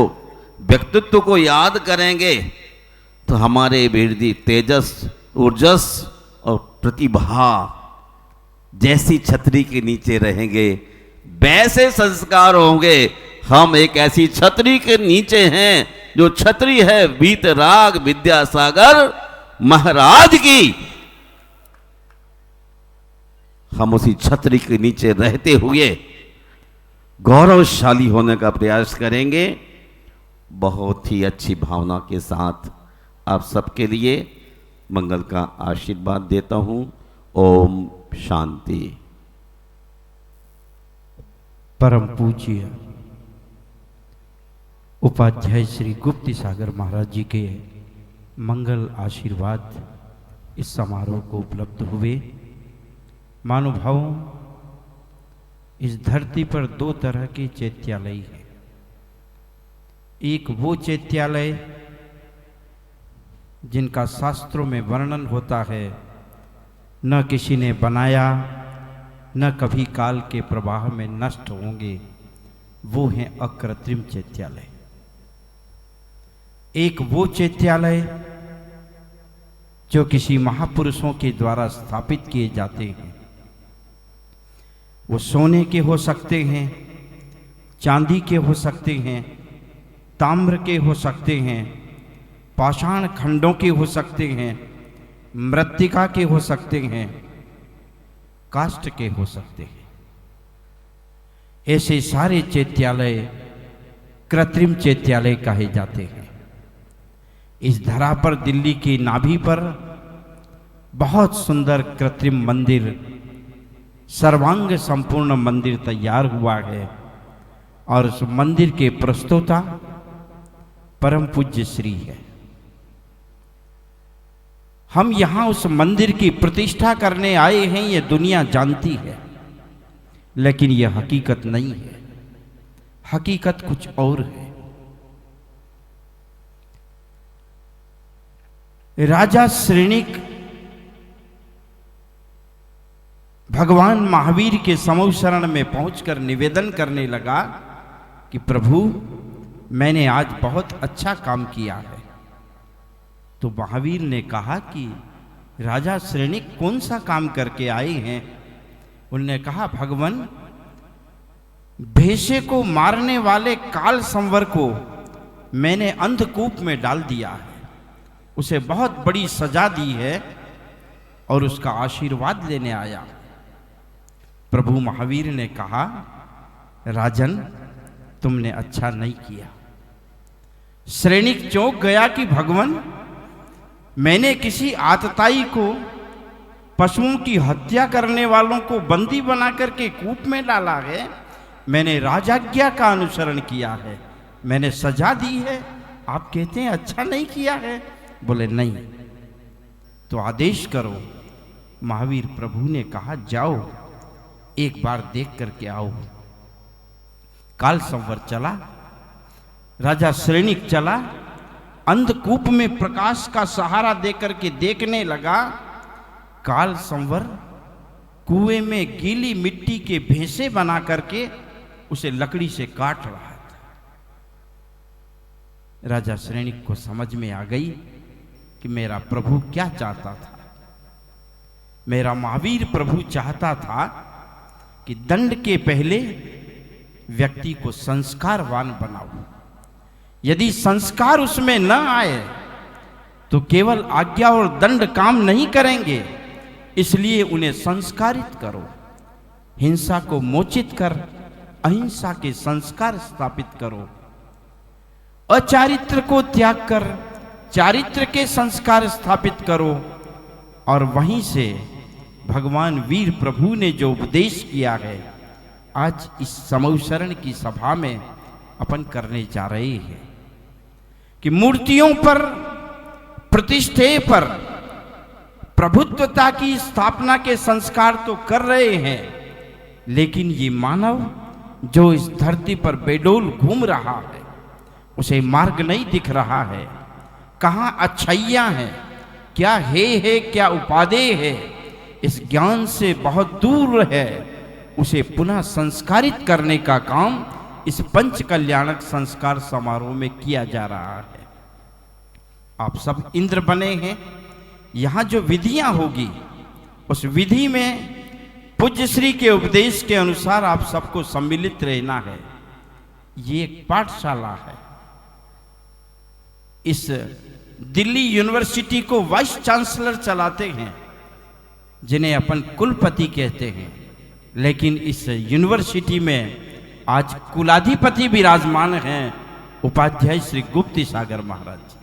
व्यक्तित्व को याद करेंगे तो हमारे वृद्धि तेजस, ऊर्जस और प्रतिभा जैसी छतरी के नीचे रहेंगे, वैसे संस्कार होंगे। हम एक ऐसी छतरी के नीचे हैं जो छतरी है वीतराग विद्यासागर महाराज की। हम उसी छतरी के नीचे रहते हुए गौरवशाली होने का प्रयास करेंगे। बहुत ही अच्छी भावना के साथ आप सबके लिए मंगल का आशीर्वाद देता हूं। ओम शांति। परम पूज्य उपाध्याय श्री गुप्ती सागर महाराज जी के मंगल आशीर्वाद इस समारोह को उपलब्ध हुए। महानुभावों, इस धरती पर दो तरह के चैत्यालय हैं। एक वो चैत्यालय जिनका शास्त्रों में वर्णन होता है, न किसी ने बनाया, न कभी काल के प्रवाह में नष्ट होंगे, वो हैं अकृत्रिम चैत्यालय। एक वो चैत्यालय जो किसी महापुरुषों के द्वारा स्थापित किए जाते हैं। वो सोने के हो सकते हैं, चांदी के हो सकते हैं, ताम्र के हो सकते हैं, पाषाण खंडों के हो सकते हैं, मृत्तिका के हो सकते हैं, काष्ठ के हो सकते हैं। ऐसे सारे चैत्यालय कृत्रिम चैत्यालय कहे जाते हैं। इस धरा पर दिल्ली की नाभि पर बहुत सुंदर कृत्रिम मंदिर, सर्वांग संपूर्ण मंदिर तैयार हुआ है और उस मंदिर के प्रस्तोता परम पूज्य श्री है। हम यहां उस मंदिर की प्रतिष्ठा करने आए हैं, ये दुनिया जानती है, लेकिन यह हकीकत नहीं है। हकीकत कुछ और है। राजा श्रेणिक भगवान महावीर के समूह शरण में पहुंचकर निवेदन करने लगा कि प्रभु, मैंने आज बहुत अच्छा काम किया है। तो महावीर ने कहा कि राजा श्रेणिक कौन सा काम करके आए हैं? उन्होंने कहा, भगवान, भेषे को मारने वाले काल संवर को मैंने अंधकूप में डाल दिया है, उसे बहुत बड़ी सजा दी है और उसका आशीर्वाद लेने आया। प्रभु महावीर ने कहा, राजन, तुमने अच्छा नहीं किया। श्रेणिक चौंक गया कि भगवान, मैंने किसी आतताई को, पशुओं की हत्या करने वालों को बंदी बना करके कूप में डाला है, मैंने राजाज्ञा का अनुसरण किया है, मैंने सजा दी है, आप कहते हैं अच्छा नहीं किया है? बोले नहीं। तो आदेश करो। महावीर प्रभु ने कहा, जाओ एक बार देख करके आओ। काल संवर चला, राजा श्रेणिक चला, अंधकूप में प्रकाश का सहारा देकर के देखने लगा। काल संवर कुएं में गीली मिट्टी के भेसे बना करके उसे लकड़ी से काट रहा था। राजा श्रेणिक को समझ में आ गई कि मेरा प्रभु क्या चाहता था। मेरा महावीर प्रभु चाहता था कि दंड के पहले व्यक्ति को संस्कारवान बनाओ। यदि संस्कार उसमें न आए तो केवल आज्ञा और दंड काम नहीं करेंगे, इसलिए उन्हें संस्कारित करो। हिंसा को मोचित कर अहिंसा के संस्कार स्थापित करो। अचारित्र को त्याग कर चारित्र के संस्कार स्थापित करो। और वहीं से भगवान वीर प्रभु ने जो उपदेश किया है, आज इस समूह शरण की सभा में अपन करने जा रहे हैं कि मूर्तियों पर, प्रतिष्ठे पर प्रभुत्वता की स्थापना के संस्कार तो कर रहे हैं, लेकिन ये मानव जो इस धरती पर बेडोल घूम रहा है, उसे मार्ग नहीं दिख रहा है। कहाँ अच्छाइयाँ हैं, क्या है क्या उपादेय है, इस ज्ञान से बहुत दूर है। उसे पुनः संस्कारित करने का काम इस पंच कल्याणक संस्कार समारोह में किया जा रहा है। आप सब इंद्र बने हैं। यहाँ जो विधियां होगी, उस विधि में पूज्य श्री के उपदेश के अनुसार आप सबको सम्मिलित रहना है। ये एक पाठशाला है। इस दिल्ली यूनिवर्सिटी को वाइस चांसलर चलाते हैं। जिन्हें अपन कुलपति कहते हैं, लेकिन इस यूनिवर्सिटी में आज कुलाधिपति विराजमान हैं उपाध्याय श्री गुप्ती सागर महाराज जी,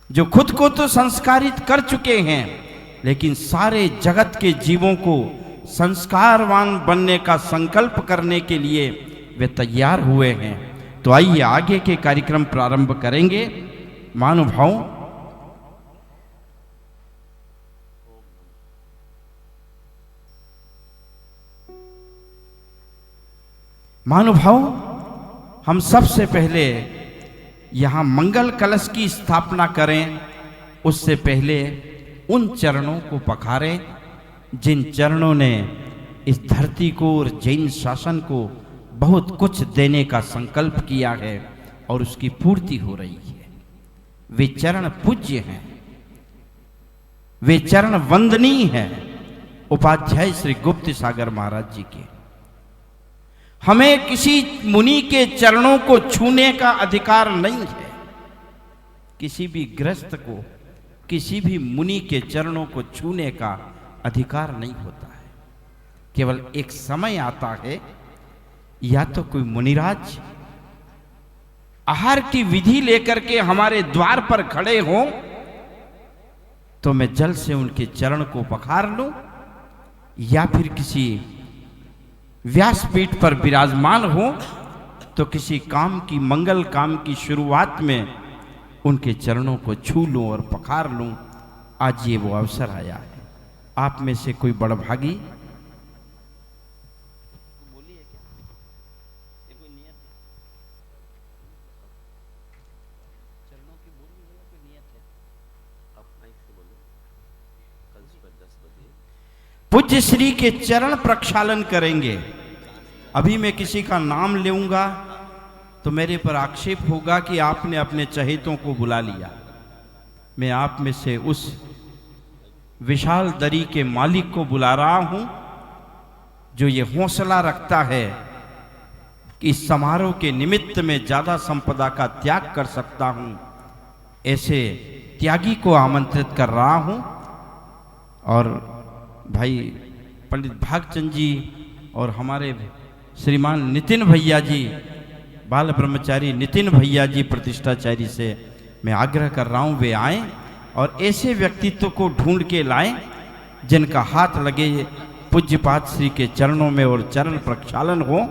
जो खुद को तो संस्कारित कर चुके हैं, लेकिन सारे जगत के जीवों को संस्कारवान बनने का संकल्प करने के लिए वे तैयार हुए हैं। तो आइए आगे के कार्यक्रम प्रारंभ करेंगे। महानुभाव, हम सबसे पहले यहाँ मंगल कलश की स्थापना करें, उससे पहले उन चरणों को पखारें जिन चरणों ने इस धरती को और जैन शासन को बहुत कुछ देने का संकल्प किया है और उसकी पूर्ति हो रही है। वे चरण पूज्य हैं, वे चरण वंदनीय हैं उपाध्याय श्री गुप्ती सागर महाराज जी के। हमें किसी मुनि के चरणों को छूने का अधिकार नहीं है। किसी भी गृहस्थ को किसी भी मुनि के चरणों को छूने का अधिकार नहीं होता है। केवल एक समय आता है, या तो कोई मुनिराज आहार की विधि लेकर के हमारे द्वार पर खड़े हों तो मैं जल से उनके चरण को पखार लूं, या फिर किसी व्यासपीठ पर विराजमान हो तो किसी काम की, मंगल काम की शुरुआत में उनके चरणों को छू लूं और पखार लूं। आज ये वो अवसर आया है। आप में से कोई बड़भागी पूज्य श्री के चरण प्रक्षालन करेंगे। अभी मैं किसी का नाम लूंगा तो मेरे पर आक्षेप होगा कि आपने अपने चहेतों को बुला लिया। मैं आप में से उस विशाल दरी के मालिक को बुला रहा हूं जो ये हौसला रखता है कि इस समारोह के निमित्त में ज्यादा संपदा का त्याग कर सकता हूं। ऐसे त्यागी को आमंत्रित कर रहा हूं। और भाई पंडित भागचंद जी और हमारे श्रीमान नितिन भैया जी, बाल ब्रह्मचारी नितिन भैया जी प्रतिष्ठाचारी से मैं आग्रह कर रहा हूं वे आएं और ऐसे व्यक्तित्व को ढूंढ के लाएं जिनका हाथ लगे पूज्यपाद श्री के चरणों में और चरण प्रक्षालन हो।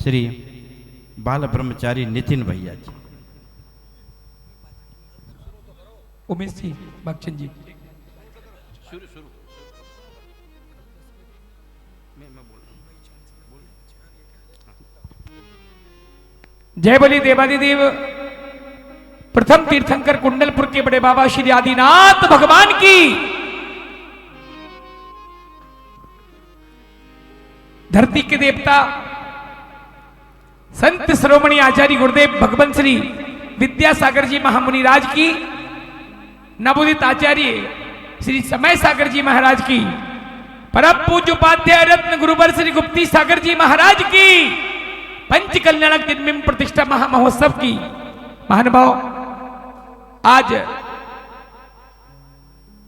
श्री बाल ब्रह्मचारी नितिन भैया जी। उमेश जी, भागचंद जी। जय बोली देवादिदेव प्रथम तीर्थंकर कुंडलपुर के बड़े बाबा श्री आदिनाथ भगवान की। धरती के देवता संत श्रोमणी आचार्य गुरुदेव भगवान श्री विद्यासागर जी महामुनिराज की, नवोदित आचार्य श्री समय सागर जी महाराज की, परम पूज्य उपाध्याय रत्न गुरुवर श्री गुप्ती सागर जी महाराज की, पंच कल्याणक जन्मदिन प्रतिष्ठा महामहोत्सव की। महानुभाव, आज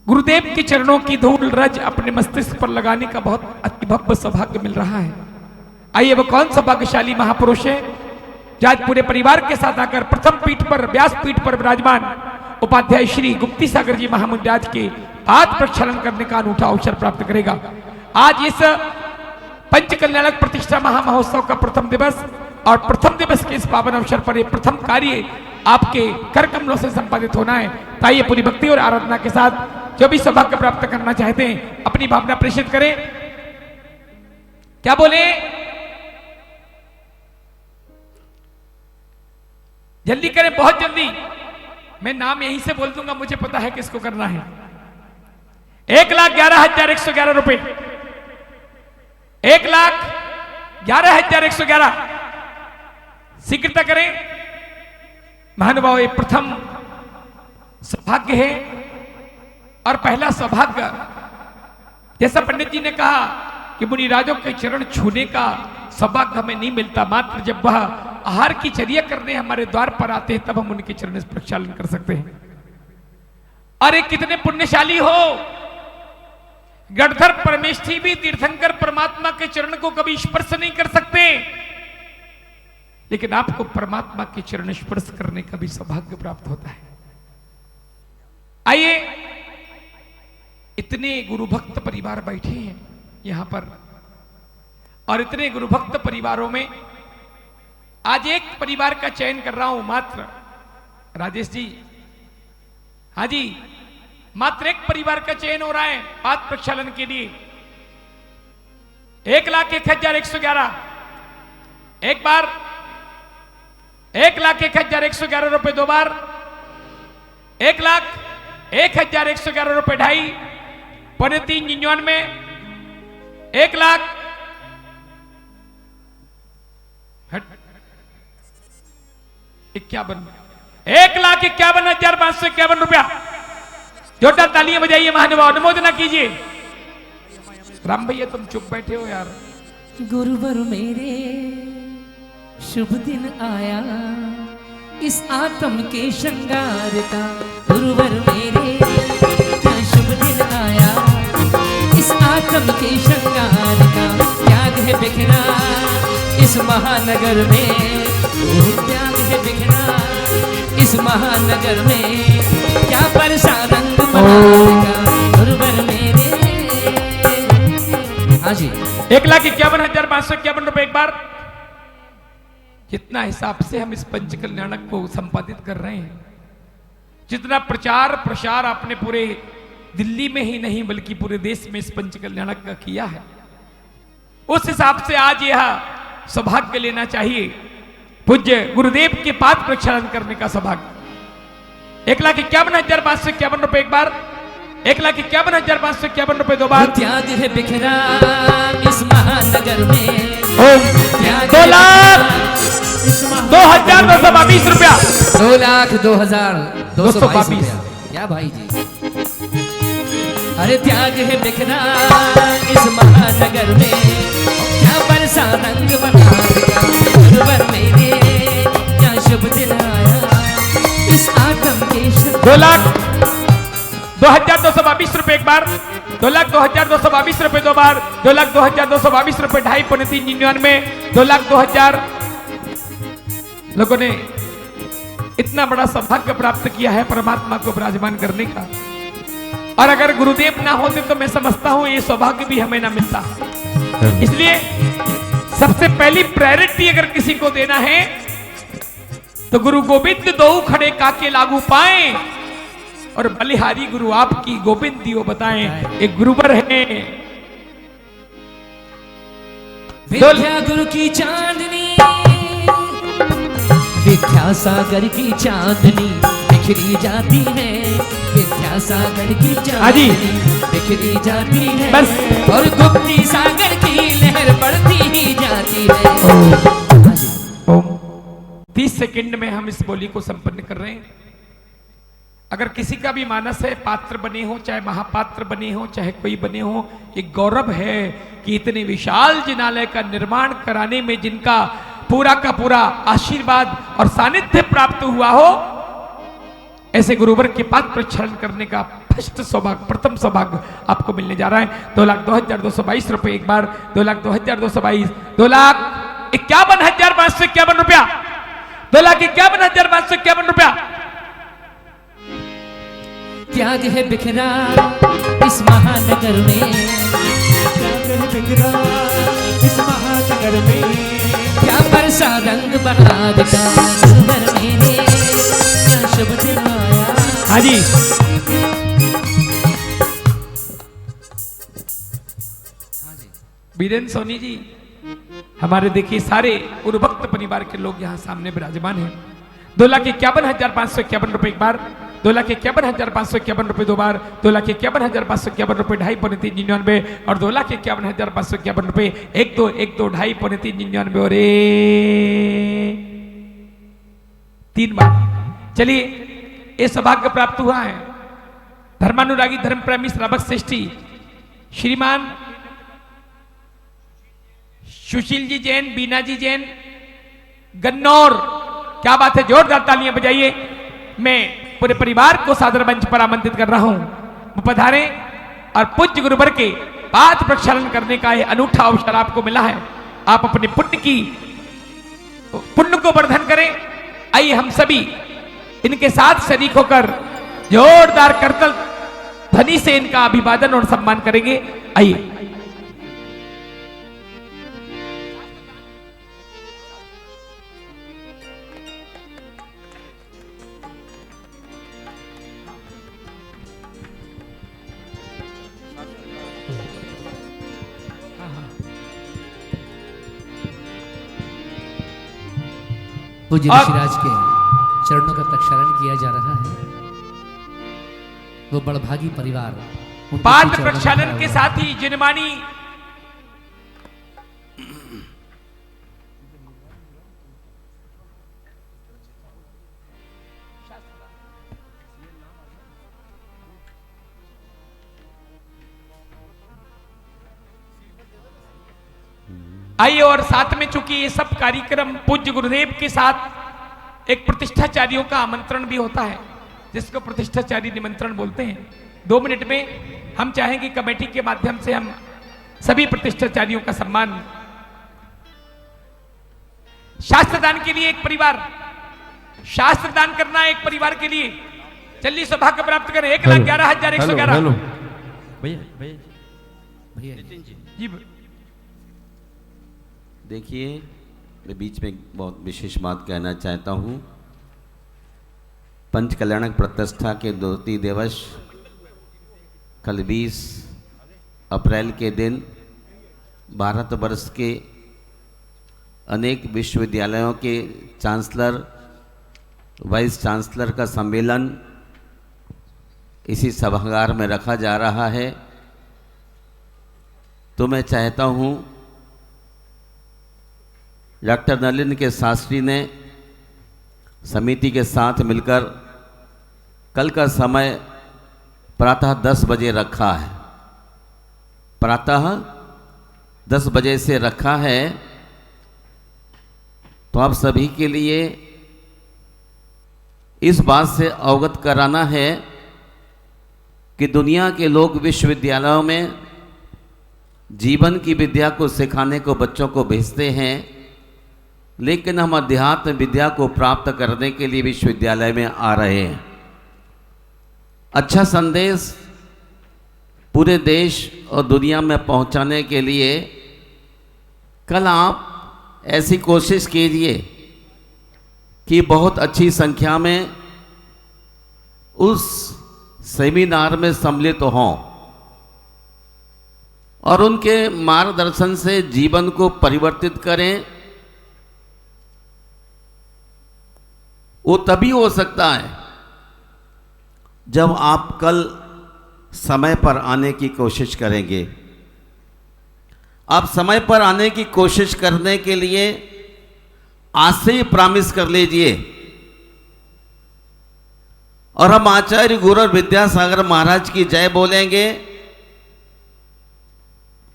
गुरुदेव के चरणों की धूल रज अपने मस्तिष्क पर लगाने का बहुत अति भव्य सौभाग्य मिल रहा है। आइए वो कौन सा भाग्यशाली महापुरुष है जो आज पूरे परिवार के साथ आकर प्रथम पीठ पर, व्यास पीठ पर विराजमान उपाध्याय श्री गुप्ती सागर जी महामुनिराज के पाद प्रक्षालन करने का अनूठा अवसर प्राप्त करेगा। आज इस पंच कल्याणक प्रतिष्ठा महामहोत्सव का प्रथम दिवस और प्रथम दिवस के इस पावन अवसर पर यह प्रथम कार्य आपके कर कमलों से संपादित होना है। ताइए पूरी भक्ति और आराधना के साथ जो भी सौभाग्य प्राप्त करना चाहते हैं अपनी भावना प्रेषित करें। क्या बोले? जल्दी करें, बहुत जल्दी। मैं नाम यहीं से बोल दूंगा, मुझे पता है किसको करना है। 1,11,111 रुपए, 1,11,111 शीघ्रता करें। महानुभाव, ये प्रथम सौभाग्य है और पहला सौभाग्य, जैसा पंडित जी ने कहा कि मुनिराजों के चरण छूने का सौभाग्य हमें नहीं मिलता, मात्र जब वह आहार की चर्या करने हमारे द्वार पर आते हैं तब हम उनके चरण से प्रक्षालन कर सकते हैं। अरे कितने पुण्यशाली हो गणधर परमेष्ठी भी तीर्थंकर परमात्मा के चरण को कभी स्पर्श नहीं कर सकते, लेकिन आपको परमात्मा के चरण स्पर्श करने का भी सौभाग्य प्राप्त होता है। आइए, इतने गुरु भक्त परिवार बैठे हैं यहां पर, और इतने गुरु भक्त परिवारों में आज एक परिवार का चयन कर रहा हूं मात्र। राजेश जी, हाँ जी, मात्र एक परिवार का चयन हो रहा है पाद प्रक्षालन के लिए। 1,01,111 एक बार, 1,01,111 रुपए दो बार, 1,01,111 रुपए ढाई, 3.99, 1,00,000 51, 1,51,551 रुपया। जोरदार तालियां बजाइए महानुभाव, अनुमोदना कीजिए। राम भैया तुम चुप बैठे हो यार। गुरुवर मेरे शुभ दिन आया इस आत्म के श्रृंगार का, गुरुवर मेरे क्या शुभ दिन आया इस आत्म के श्रृंगार का। त्याग है बिखरा इस महानगर में, त्याग है बिखरा इस महानगर में, क्या परसा रंग बनाएगा गुरुवर मेरे। हाँ जी, 1,51,551 रुपए एक बार। जितना हिसाब से हम इस पंच कल्याणक को संपादित कर रहे हैं, जितना प्रचार प्रसार आपने पूरे दिल्ली में ही नहीं बल्कि पूरे देश में इस पंच कल्याणक का किया है, उस हिसाब से आज यह सौभाग्य लेना चाहिए पूज्य गुरुदेव के पाद प्रक्षालन करने का सौभाग्य। 1,51,551 रुपए एक बार, 1,51,551 रुपए दो बार। त्याग है बिखरा इस महानगर में, 2,0222 रुपया, 2,02,222 क्या भाई जी। अरे त्याग है बिखरा इस महानगर में, क्या बरसा रंग बनाएगा गुरुवर मेरे, क्या शुभ दिन आया इस आत्म के। 2,0222 रुपए एक बार, 2,02,222 रुपए दो बार, 2,02,222 रुपए ढाई, 399, 2,02,000 लोगों ने इतना बड़ा सौभाग्य प्राप्त किया है परमात्मा को विराजमान करने का। और अगर गुरुदेव ना होते तो मैं समझता हूं ये सौभाग्य भी हमें ना मिलता। इसलिए सबसे पहली प्रायोरिटी अगर किसी को देना है तो गुरु गोविंद दो खड़े काके लागू पाए, और बलिहारी गुरु आपकी गोविंद दियो बताएं, एक गुरुवर है। विद्या गुरु की चांदनी, विद्या सागर की चांदनी बिखरी जाती है, विद्या सागर की चांदनी बिखरी जाती है बस, और गुप्ती सागर की लहर बढ़ती ही जाती है। 30 सेकंड में हम इस बोली को संपन्न कर रहे हैं। अगर किसी का भी मानस है, पात्र बने हो, चाहे महापात्र बने हो, चाहे कोई बने हो, ये गौरव है कि इतने विशाल जिनालय का निर्माण कराने में जिनका पूरा का पूरा आशीर्वाद और सानिध्य प्राप्त हुआ हो, ऐसे गुरुवर के पाद प्रक्षालन करने का फर्स्ट सौभाग्य, प्रथम सौभाग्य आपको मिलने जा रहा है। 2,02,222 रुपए एक बार, 2,02,222, 2,51,551 रुपया, 2,51,551 रुपया। त्याग है बिखरा इस महानगर में, त्याग है बिखरा इस महानगर में, क्या बरसा रंग बहार का गुरुवर मेरे, क्या शुभ दिन आया। हाँ जी, बीरेन सोनी जी, हमारे देखिए सारे गुरु भक्त परिवार के लोग यहाँ सामने विराजमान हैं। 2,51,551 रुपए एक बार, 2,51,551 रुपए दो बार, 2,51,551 रुपए ढाई, 399, और 2,51,551 रुपए 1,2,1,2 ढाई, 399 और 3 बार। चलिए, ये सौभाग्य प्राप्त हुआ है धर्मानुरागी धर्म प्रेमी श्रावक श्रेष्ठी श्रीमान सुशील जी जैन, बीना जी जैन, गन्नौर। क्या बात है, जोरदार तालियां बजाइए। मैं पूरे परिवार को सादर मंच पर आमंत्रित कर रहा हूं, पधारे और पूज्य गुरुवर के पाद प्रक्षालन करने का यह अनूठा अवसर आपको मिला है। आप अपने पुण्य को वर्धन करें। आइए हम सभी इनके साथ शरीक होकर जोरदार करतल ध्वनि से इनका अभिवादन और सम्मान करेंगे। आइए। पूज्य ऋषिराज के चरणों का प्रक्षालन किया जा रहा है। वो बड़भागी परिवार पाद प्रक्षालन के साथ ही जिनमानी आइए। और साथ में चूंकि ये सब कार्यक्रम पूज्य गुरुदेव के साथ एक प्रतिष्ठाचार्यों का आमंत्रण भी होता है, जिसको प्रतिष्ठाचारी निमंत्रण बोलते हैं। 2 मिनट में हम चाहेंगे कमेटी के माध्यम से हम सभी प्रतिष्ठाचार्यों का सम्मान। शास्त्र दान के लिए एक परिवार, शास्त्र दान करना एक परिवार के लिए, चलिए सौभाग्य प्राप्त करें। 1,11,111। भैया जी देखिए, मैं बीच में एक बहुत विशेष बात कहना चाहता हूँ। पंच कल्याणक प्रतिष्ठा के द्वितीय दिवस कल 20 अप्रैल के दिन भारतवर्ष के अनेक विश्वविद्यालयों के चांसलर, वाइस चांसलर का सम्मेलन इसी सभागार में रखा जा रहा है। तो मैं चाहता हूँ डॉक्टर नलिन के शास्त्री ने समिति के साथ मिलकर कल का समय प्रातः 10 बजे रखा है, प्रातः 10 बजे से रखा है। तो आप सभी के लिए इस बात से अवगत कराना है कि दुनिया के लोग विश्वविद्यालयों में जीवन की विद्या को सिखाने को बच्चों को भेजते हैं, लेकिन हम अध्यात्म विद्या को प्राप्त करने के लिए विश्वविद्यालय में आ रहे हैं। अच्छा संदेश पूरे देश और दुनिया में पहुंचाने के लिए कल आप ऐसी कोशिश कीजिए कि बहुत अच्छी संख्या में उस सेमिनार में सम्मिलित हों और उनके मार्गदर्शन से जीवन को परिवर्तित करें। वो तभी हो सकता है जब आप कल समय पर आने की कोशिश करेंगे। आप समय पर आने की कोशिश करने के लिए आज से ही प्रॉमिस कर लीजिए और हम आचार्य गुरु विद्यासागर महाराज की जय बोलेंगे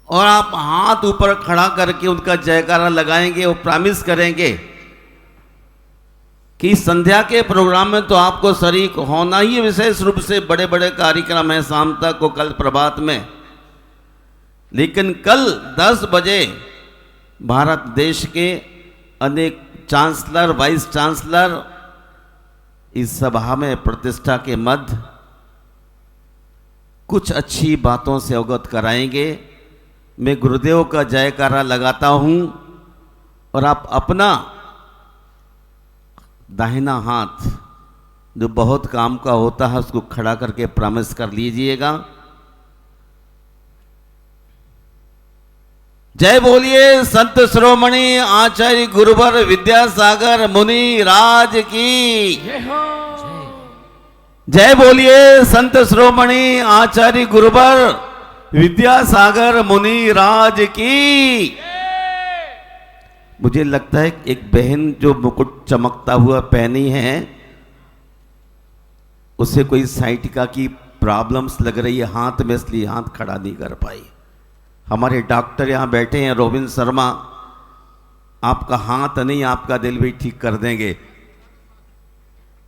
और आप हाथ ऊपर खड़ा करके उनका जयकारा लगाएंगे और प्रॉमिस करेंगे कि संध्या के प्रोग्राम में तो आपको शरीक होना ही, विशेष रूप से बड़े बड़े कार्यक्रम हैं शाम तक को, कल प्रभात में, लेकिन कल 10 बजे भारत देश के अनेक चांसलर, वाइस चांसलर इस सभा में प्रतिष्ठा के मध्य कुछ अच्छी बातों से अवगत कराएंगे। मैं गुरुदेव का जयकारा लगाता हूं और आप अपना दाहिना हाथ जो बहुत काम का होता है उसको खड़ा करके प्रॉमिस कर लीजिएगा। जय बोलिए संत शिरोमणि आचार्य गुरुवर विद्यासागर मुनि राज की जय बोलिए संत शिरोमणि आचार्य गुरुवर विद्यासागर मुनि राज की। मुझे लगता है एक बहन जो मुकुट चमकता हुआ पहनी है उसे कोई साइटिका की प्रॉब्लम्स लग रही है हाथ में, इसलिए हाथ खड़ा नहीं कर पाई। हमारे डॉक्टर यहाँ बैठे हैं रोबिन शर्मा, आपका हाथ नहीं आपका दिल भी ठीक कर देंगे।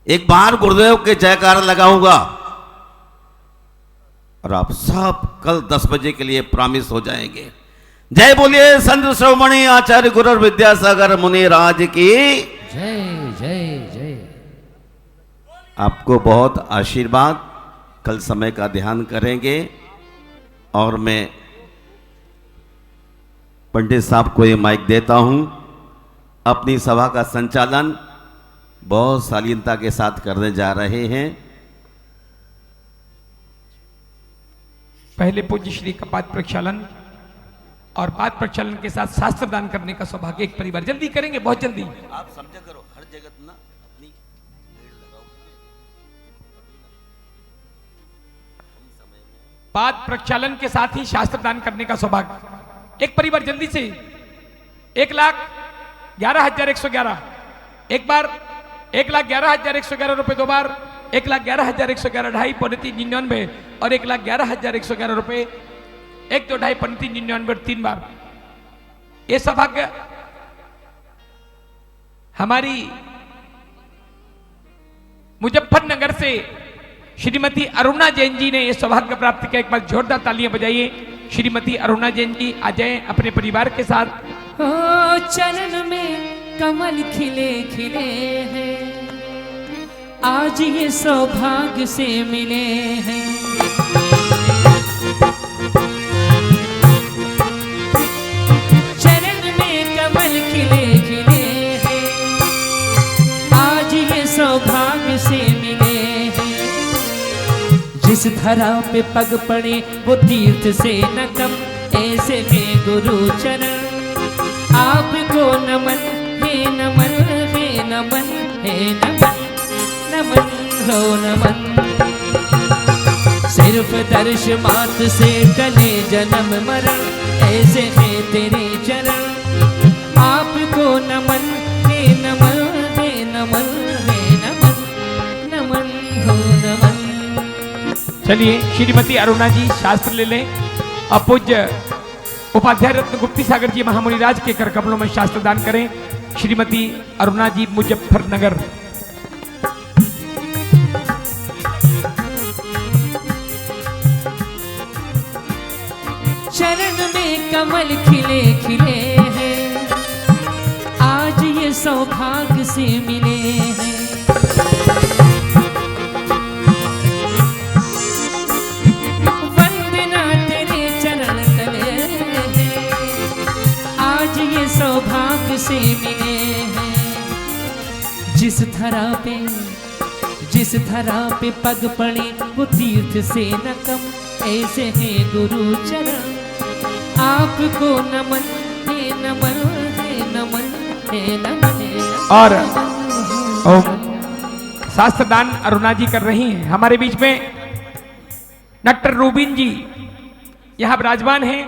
एक बार गुरुदेव के जयकार लगाऊंगा और आप सब कल 10 बजे के लिए प्रॉमिस हो जाएंगे। जय बोलिए संत श्रोमणी आचार्य गुरु विद्यासागर मुनि राज की जय जय जय। आपको बहुत आशीर्वाद। कल समय का ध्यान करेंगे। और मैं पंडित साहब को ये माइक देता हूं। अपनी सभा का संचालन बहुत शालीनता के साथ करने जा रहे हैं। पहले पूज्य श्री का पाद प्रक्षालन और पाद प्रक्षालन के साथ शास्त्र दान करने का सौभाग्य एक परिवार जल्दी करेंगे, बहुत जल्दी। आप समझा करो, हर जगह ना अपनी भीड़ लगाओ। पाद प्रक्षालन के साथ ही शास्त्र दान करने का सौभाग्य एक परिवार जल्दी से। 1,11,111 एक बार, 1,11,111 रुपए दो बार, 1,11,111 ढाई पौने 399 और 1,11,111 रुपए 1 2 ढाई पौने 399 3 बार। ये सौभाग्य हमारी मुजफ्फरनगर से श्रीमती अरुणा जैन जी ने यह सौभाग्य प्राप्त किया। एक बार जोरदार तालियां बजाइए। श्रीमती अरुणा जैन जी आ जाएं अपने परिवार के साथ। ओ चरण में कमल खिले खिले हैं, आज ये सौभाग्य से मिले हैं। चरण में कमल खिले खिले हैं, आज ये सौभाग्य से मिले हैं। जिस धरा पे पग पड़े वो तीर्थ से न कम, ऐसे में गुरु चरण आपको नमन हे नमन हे नमन हे नमन नमन हो नमन। सिर्फ दर्श मात्र से गले जन्म मरण, ऐसे में तेरे चरण आपको नमन हे नमन हे नमन हे नमन नमन हो नमन। चलिए श्रीमती अरुणा जी शास्त्र ले लें। अपूज्य उपाध्याय रत्न गुप्ती सागर जी महामुनिराज के कर कमलों में शास्त्र दान करें। श्रीमती अरुणा जी मुजफ्फरनगर। चरण में कमल खिले खिले हैं, आज ये सौभाग्य से मिले हैं। वंदना तेरे चरण तले हैं, आज ये सौभाग्य से मिले हैं। जिस धरा पे पग पड़े वो तीर्थ से न कम, ऐसे हैं गुरु चरण आपको नमन हे नमन हे नमन हे नमन। और शास्त्र दान अरुणा जी कर रही हैं। हमारे बीच में डॉक्टर रूबिन जी यहाँ विराजमान हैं।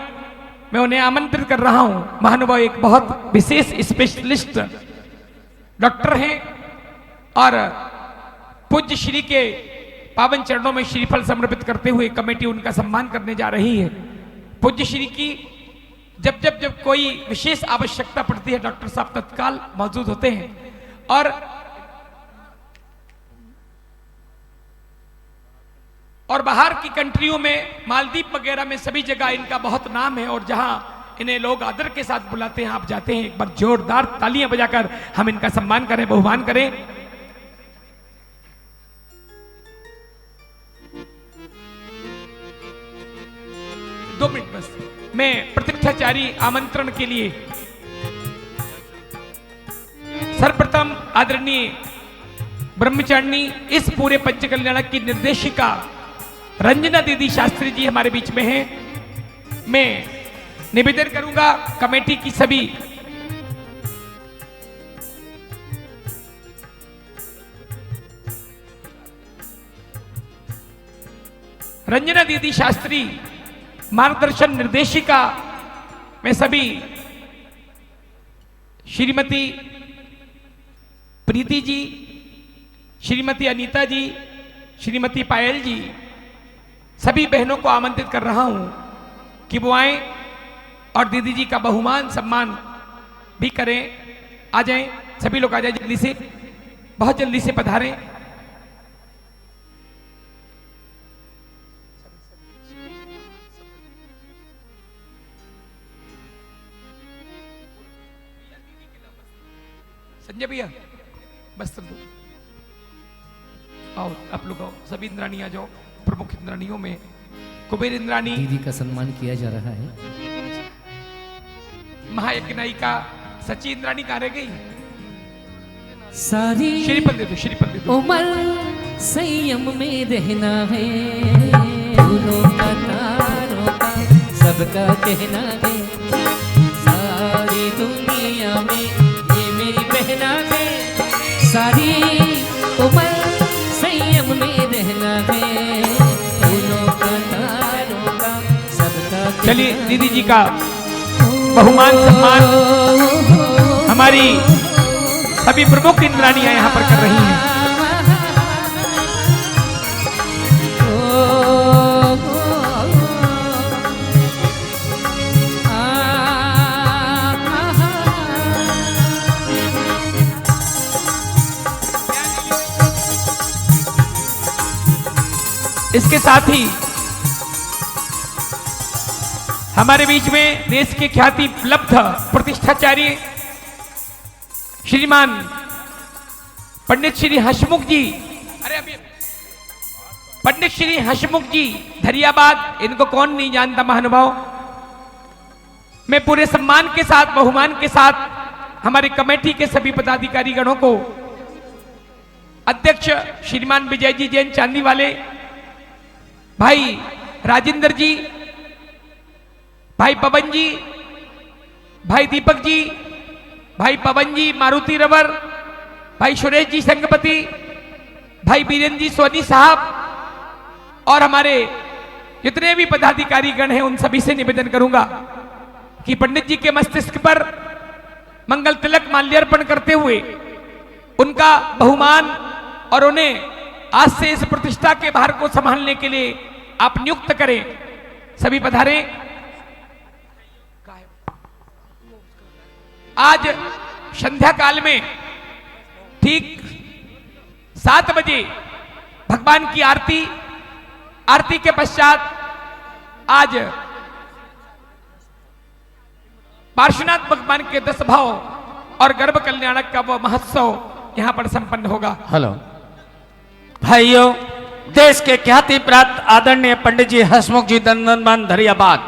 मैं उन्हें आमंत्रित कर रहा हूं। महानुभाव एक बहुत विशेष स्पेशलिस्ट डॉक्टर हैं और पूज्य श्री के पावन चरणों में श्रीफल समर्पित करते हुए कमेटी उनका सम्मान करने जा रही है। पूज्य श्री की जब कोई विशेष आवश्यकता पड़ती है डॉक्टर साहब तत्काल मौजूद होते हैं। और बाहर की कंट्रियों में, मालदीव वगैरह में सभी जगह इनका बहुत नाम है और जहां इन्हें लोग आदर के साथ बुलाते हैं आप जाते हैं। एक बार जोरदार तालियां बजाकर हम इनका सम्मान करें, बहुमान करें। दो मिनट बस। मैं प्रतीक्षाचारी आमंत्रण के लिए सर्वप्रथम आदरणीय ब्रह्मचारिणी इस पूरे पंचकल्याणक की निर्देशिका रंजना दीदी शास्त्री जी हमारे बीच में हैं। मैं निवेदन करूंगा कमेटी की सभी रंजना दीदी शास्त्री मार्गदर्शन निर्देशिका में सभी श्रीमती प्रीति जी, श्रीमती अनीता जी, श्रीमती पायल जी, सभी बहनों को आमंत्रित कर रहा हूं कि वो आए और दीदी जी का बहुमान सम्मान भी करें। आ जाएं, सभी लोग आ जाएं जल्दी से, बहुत जल्दी से पधारें। संजय भैया वस्त्र दो। आओ आप लोग आओ, सभी इंद्राणी आ जाओ। प्रमुख इंद्राणियों में कुबेर इंद्राणी दीदी का सम्मान किया जा रहा है। महायज्ञ नायिका सची इंद्राणी कहाँ रह गई? सारी श्रीपद दे दो, श्रीपद दे दो। उमर संयम में रहना है, फूलों का तारों का सबका कहना है, सारी दुनिया में ये मेरी पहना है, सारी उमर संयम में रहना है, फूलों का तारों का सबका। चलिए दीदी जी का बहुमान सम्मान हमारी सभी प्रमुख इंद्राणियां यहाँ पर कर रही हैं। इसके साथ ही हमारे बीच में देश के ख्याति लब्ध प्रतिष्ठाचार्य श्रीमान पंडित श्री हसमुख जी, अरे अभी पंडित श्री हसमुख जी धरियाबाद, इनको कौन नहीं जानता महानुभाव। मैं पूरे सम्मान के साथ बहुमान के साथ हमारी कमेटी के सभी पदाधिकारी गणों को, अध्यक्ष श्रीमान विजय जी जैन चांदी वाले, भाई राजेंद्र जी, भाई पवन जी, भाई दीपक जी, भाई पवन जी मारुति रवर, भाई सुरेश जी संगपति, भाई बीरेंद्र जी सोनी साहब और हमारे जितने भी पदाधिकारी गण हैं उन सभी से निवेदन करूंगा कि पंडित जी के मस्तिष्क पर मंगल तिलक माल्यार्पण करते हुए उनका बहुमान और उन्हें आज से इस प्रतिष्ठा के भार को संभालने के लिए आप नियुक्त करें। सभी पधारे। आज संध्या काल में ठीक 7 बजे भगवान की आरती, आरती के पश्चात आज पार्श्वनाथ भगवान के 10 भाव और गर्भ कल्याणक का वो महोत्सव यहां पर संपन्न होगा। हेलो भाइयों, देश के ख्याति प्राप्त आदरणीय पंडित जी हसमुख जी दंदनमान धरियाबाद,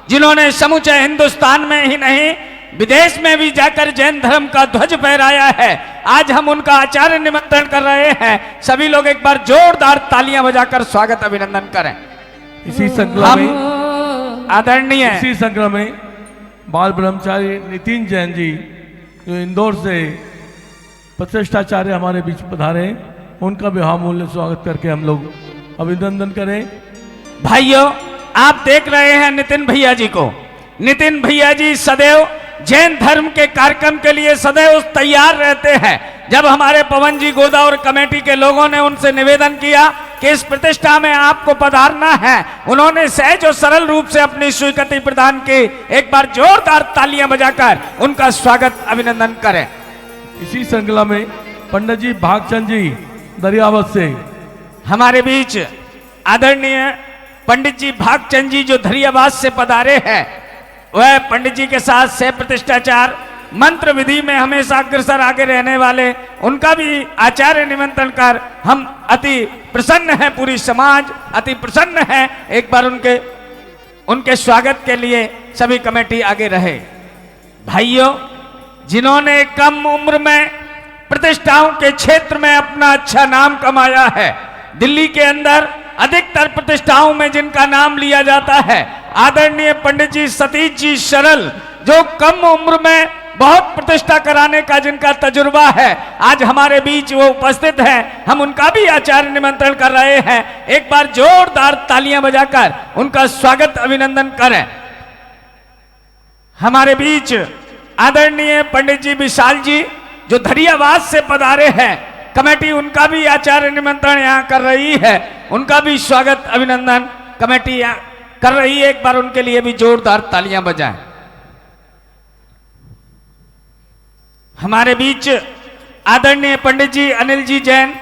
जिन्होंने समूचे हिंदुस्तान में ही नहीं विदेश में भी जाकर जैन धर्म का ध्वज फहराया है, आज हम उनका आचार्य निमंत्रण कर रहे हैं। सभी लोग एक बार जोरदार तालियां बजाकर स्वागत अभिनंदन करें। इसी संकल्प में आदरणीय इसी संकल्प में बाल ब्रह्मचारी नितिन जैन जी जो इंदौर से प्रतिष्ठाचार्य हमारे बीच पधारे, उनका भी बहुमूल्य स्वागत करके हम लोग अभिनंदन करें। भाइयों, आप देख रहे हैं नितिन भैया जी को। नितिन भैया जी सदैव जैन धर्म के कार्यक्रम के लिए सदैव तैयार रहते हैं। जब हमारे पवन जी गोदावरी कमेटी के लोगों ने उनसे निवेदन किया कि इस प्रतिष्ठा में आपको पधारना है, उन्होंने सहज और सरल रूप से अपनी स्वीकृति प्रदान की। एक बार जोरदार तालियां बजाकर उनका स्वागत अभिनंदन करें। इसी श्रृंखला में पंडित जी भागचंद जी दरियावत से हमारे बीच आदरणीय पंडित जी भागचंद जी जो धरियाबाद से पधारे हैं, वह पंडित जी के साथ सह प्रतिष्ठाचार मंत्र विधि में हमेशा अग्रसर आगे रहने वाले, उनका भी आचार्य निमंत्रण कर हम अति प्रसन्न हैं, पूरी समाज अति प्रसन्न है। एक बार उनके स्वागत के लिए सभी कमेटी आगे रहे। भाइयों, जिन्होंने कम उम्र में प्रतिष्ठाओं के क्षेत्र में अपना अच्छा नाम कमाया है, दिल्ली के अंदर अधिकतर प्रतिष्ठाओं में जिनका नाम लिया जाता है, आदरणीय पंडित जी सतीश जी सरल, जो कम उम्र में बहुत प्रतिष्ठा कराने का जिनका तजुर्बा है, आज हमारे बीच वो उपस्थित हैं। हम उनका भी आचार्य निमंत्रण कर रहे हैं। एक बार जोरदार तालियां बजाकर उनका स्वागत अभिनंदन करें। हमारे बीच आदरणीय पंडित जी विशाल जी जो धरियाबाद से पधारे हैं, कमेटी उनका भी आचार्य निमंत्रण यहाँ कर रही है, उनका भी स्वागत अभिनंदन कमेटी कर रही है। एक बार उनके लिए भी जोरदार तालियां बजाएं। हमारे बीच आदरणीय पंडित जी अनिल जी जैन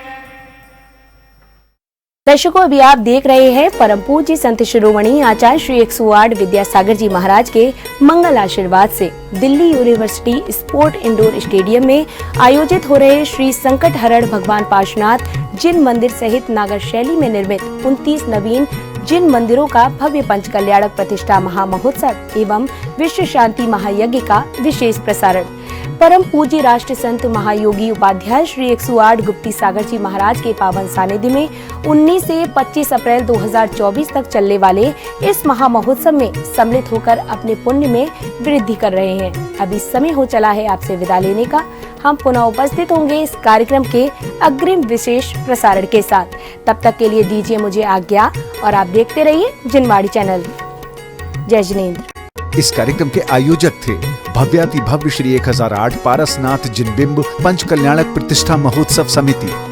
दर्शकों, अभी आप देख रहे हैं परम पूज्य संत शिरोमणि आचार्य श्री 108 विद्यासागर जी महाराज के मंगल आशीर्वाद से Delhi university sport indoor stadium में आयोजित हो रहे श्री संकट हरण भगवान पार्श्वनाथ जिन मंदिर सहित नागर शैली में निर्मित 29 नवीन जिन मंदिरों का भव्य पंचकल्याणक प्रतिष्ठा महामहोत्सव एवं विश्व शांति महायज्ञ का विशेष प्रसारण परम पूज्य राष्ट्र संत महायोगी उपाध्याय श्री 108 गुप्ती सागर जी महाराज के पावन सानिध्य में 19 से 25 अप्रैल 2024 तक चलने वाले इस महामहोत्सव में सम्मिलित होकर अपने पुण्य में वृद्धि कर रहे हैं। अभी समय हो चला है आपसे विदा लेने का। हम पुनः उपस्थित होंगे इस कार्यक्रम के अग्रिम विशेष प्रसारण के साथ। तब तक के लिए दीजिए मुझे आज्ञा और आप देखते रहिए जिनवाड़ी चैनल। जय जिनेंद्र। इस कार्यक्रम के आयोजक थे भव्याति भव्य श्री 1008 पारसनाथ जिनबिंब पंचकल्याणक प्रतिष्ठा महोत्सव समिति।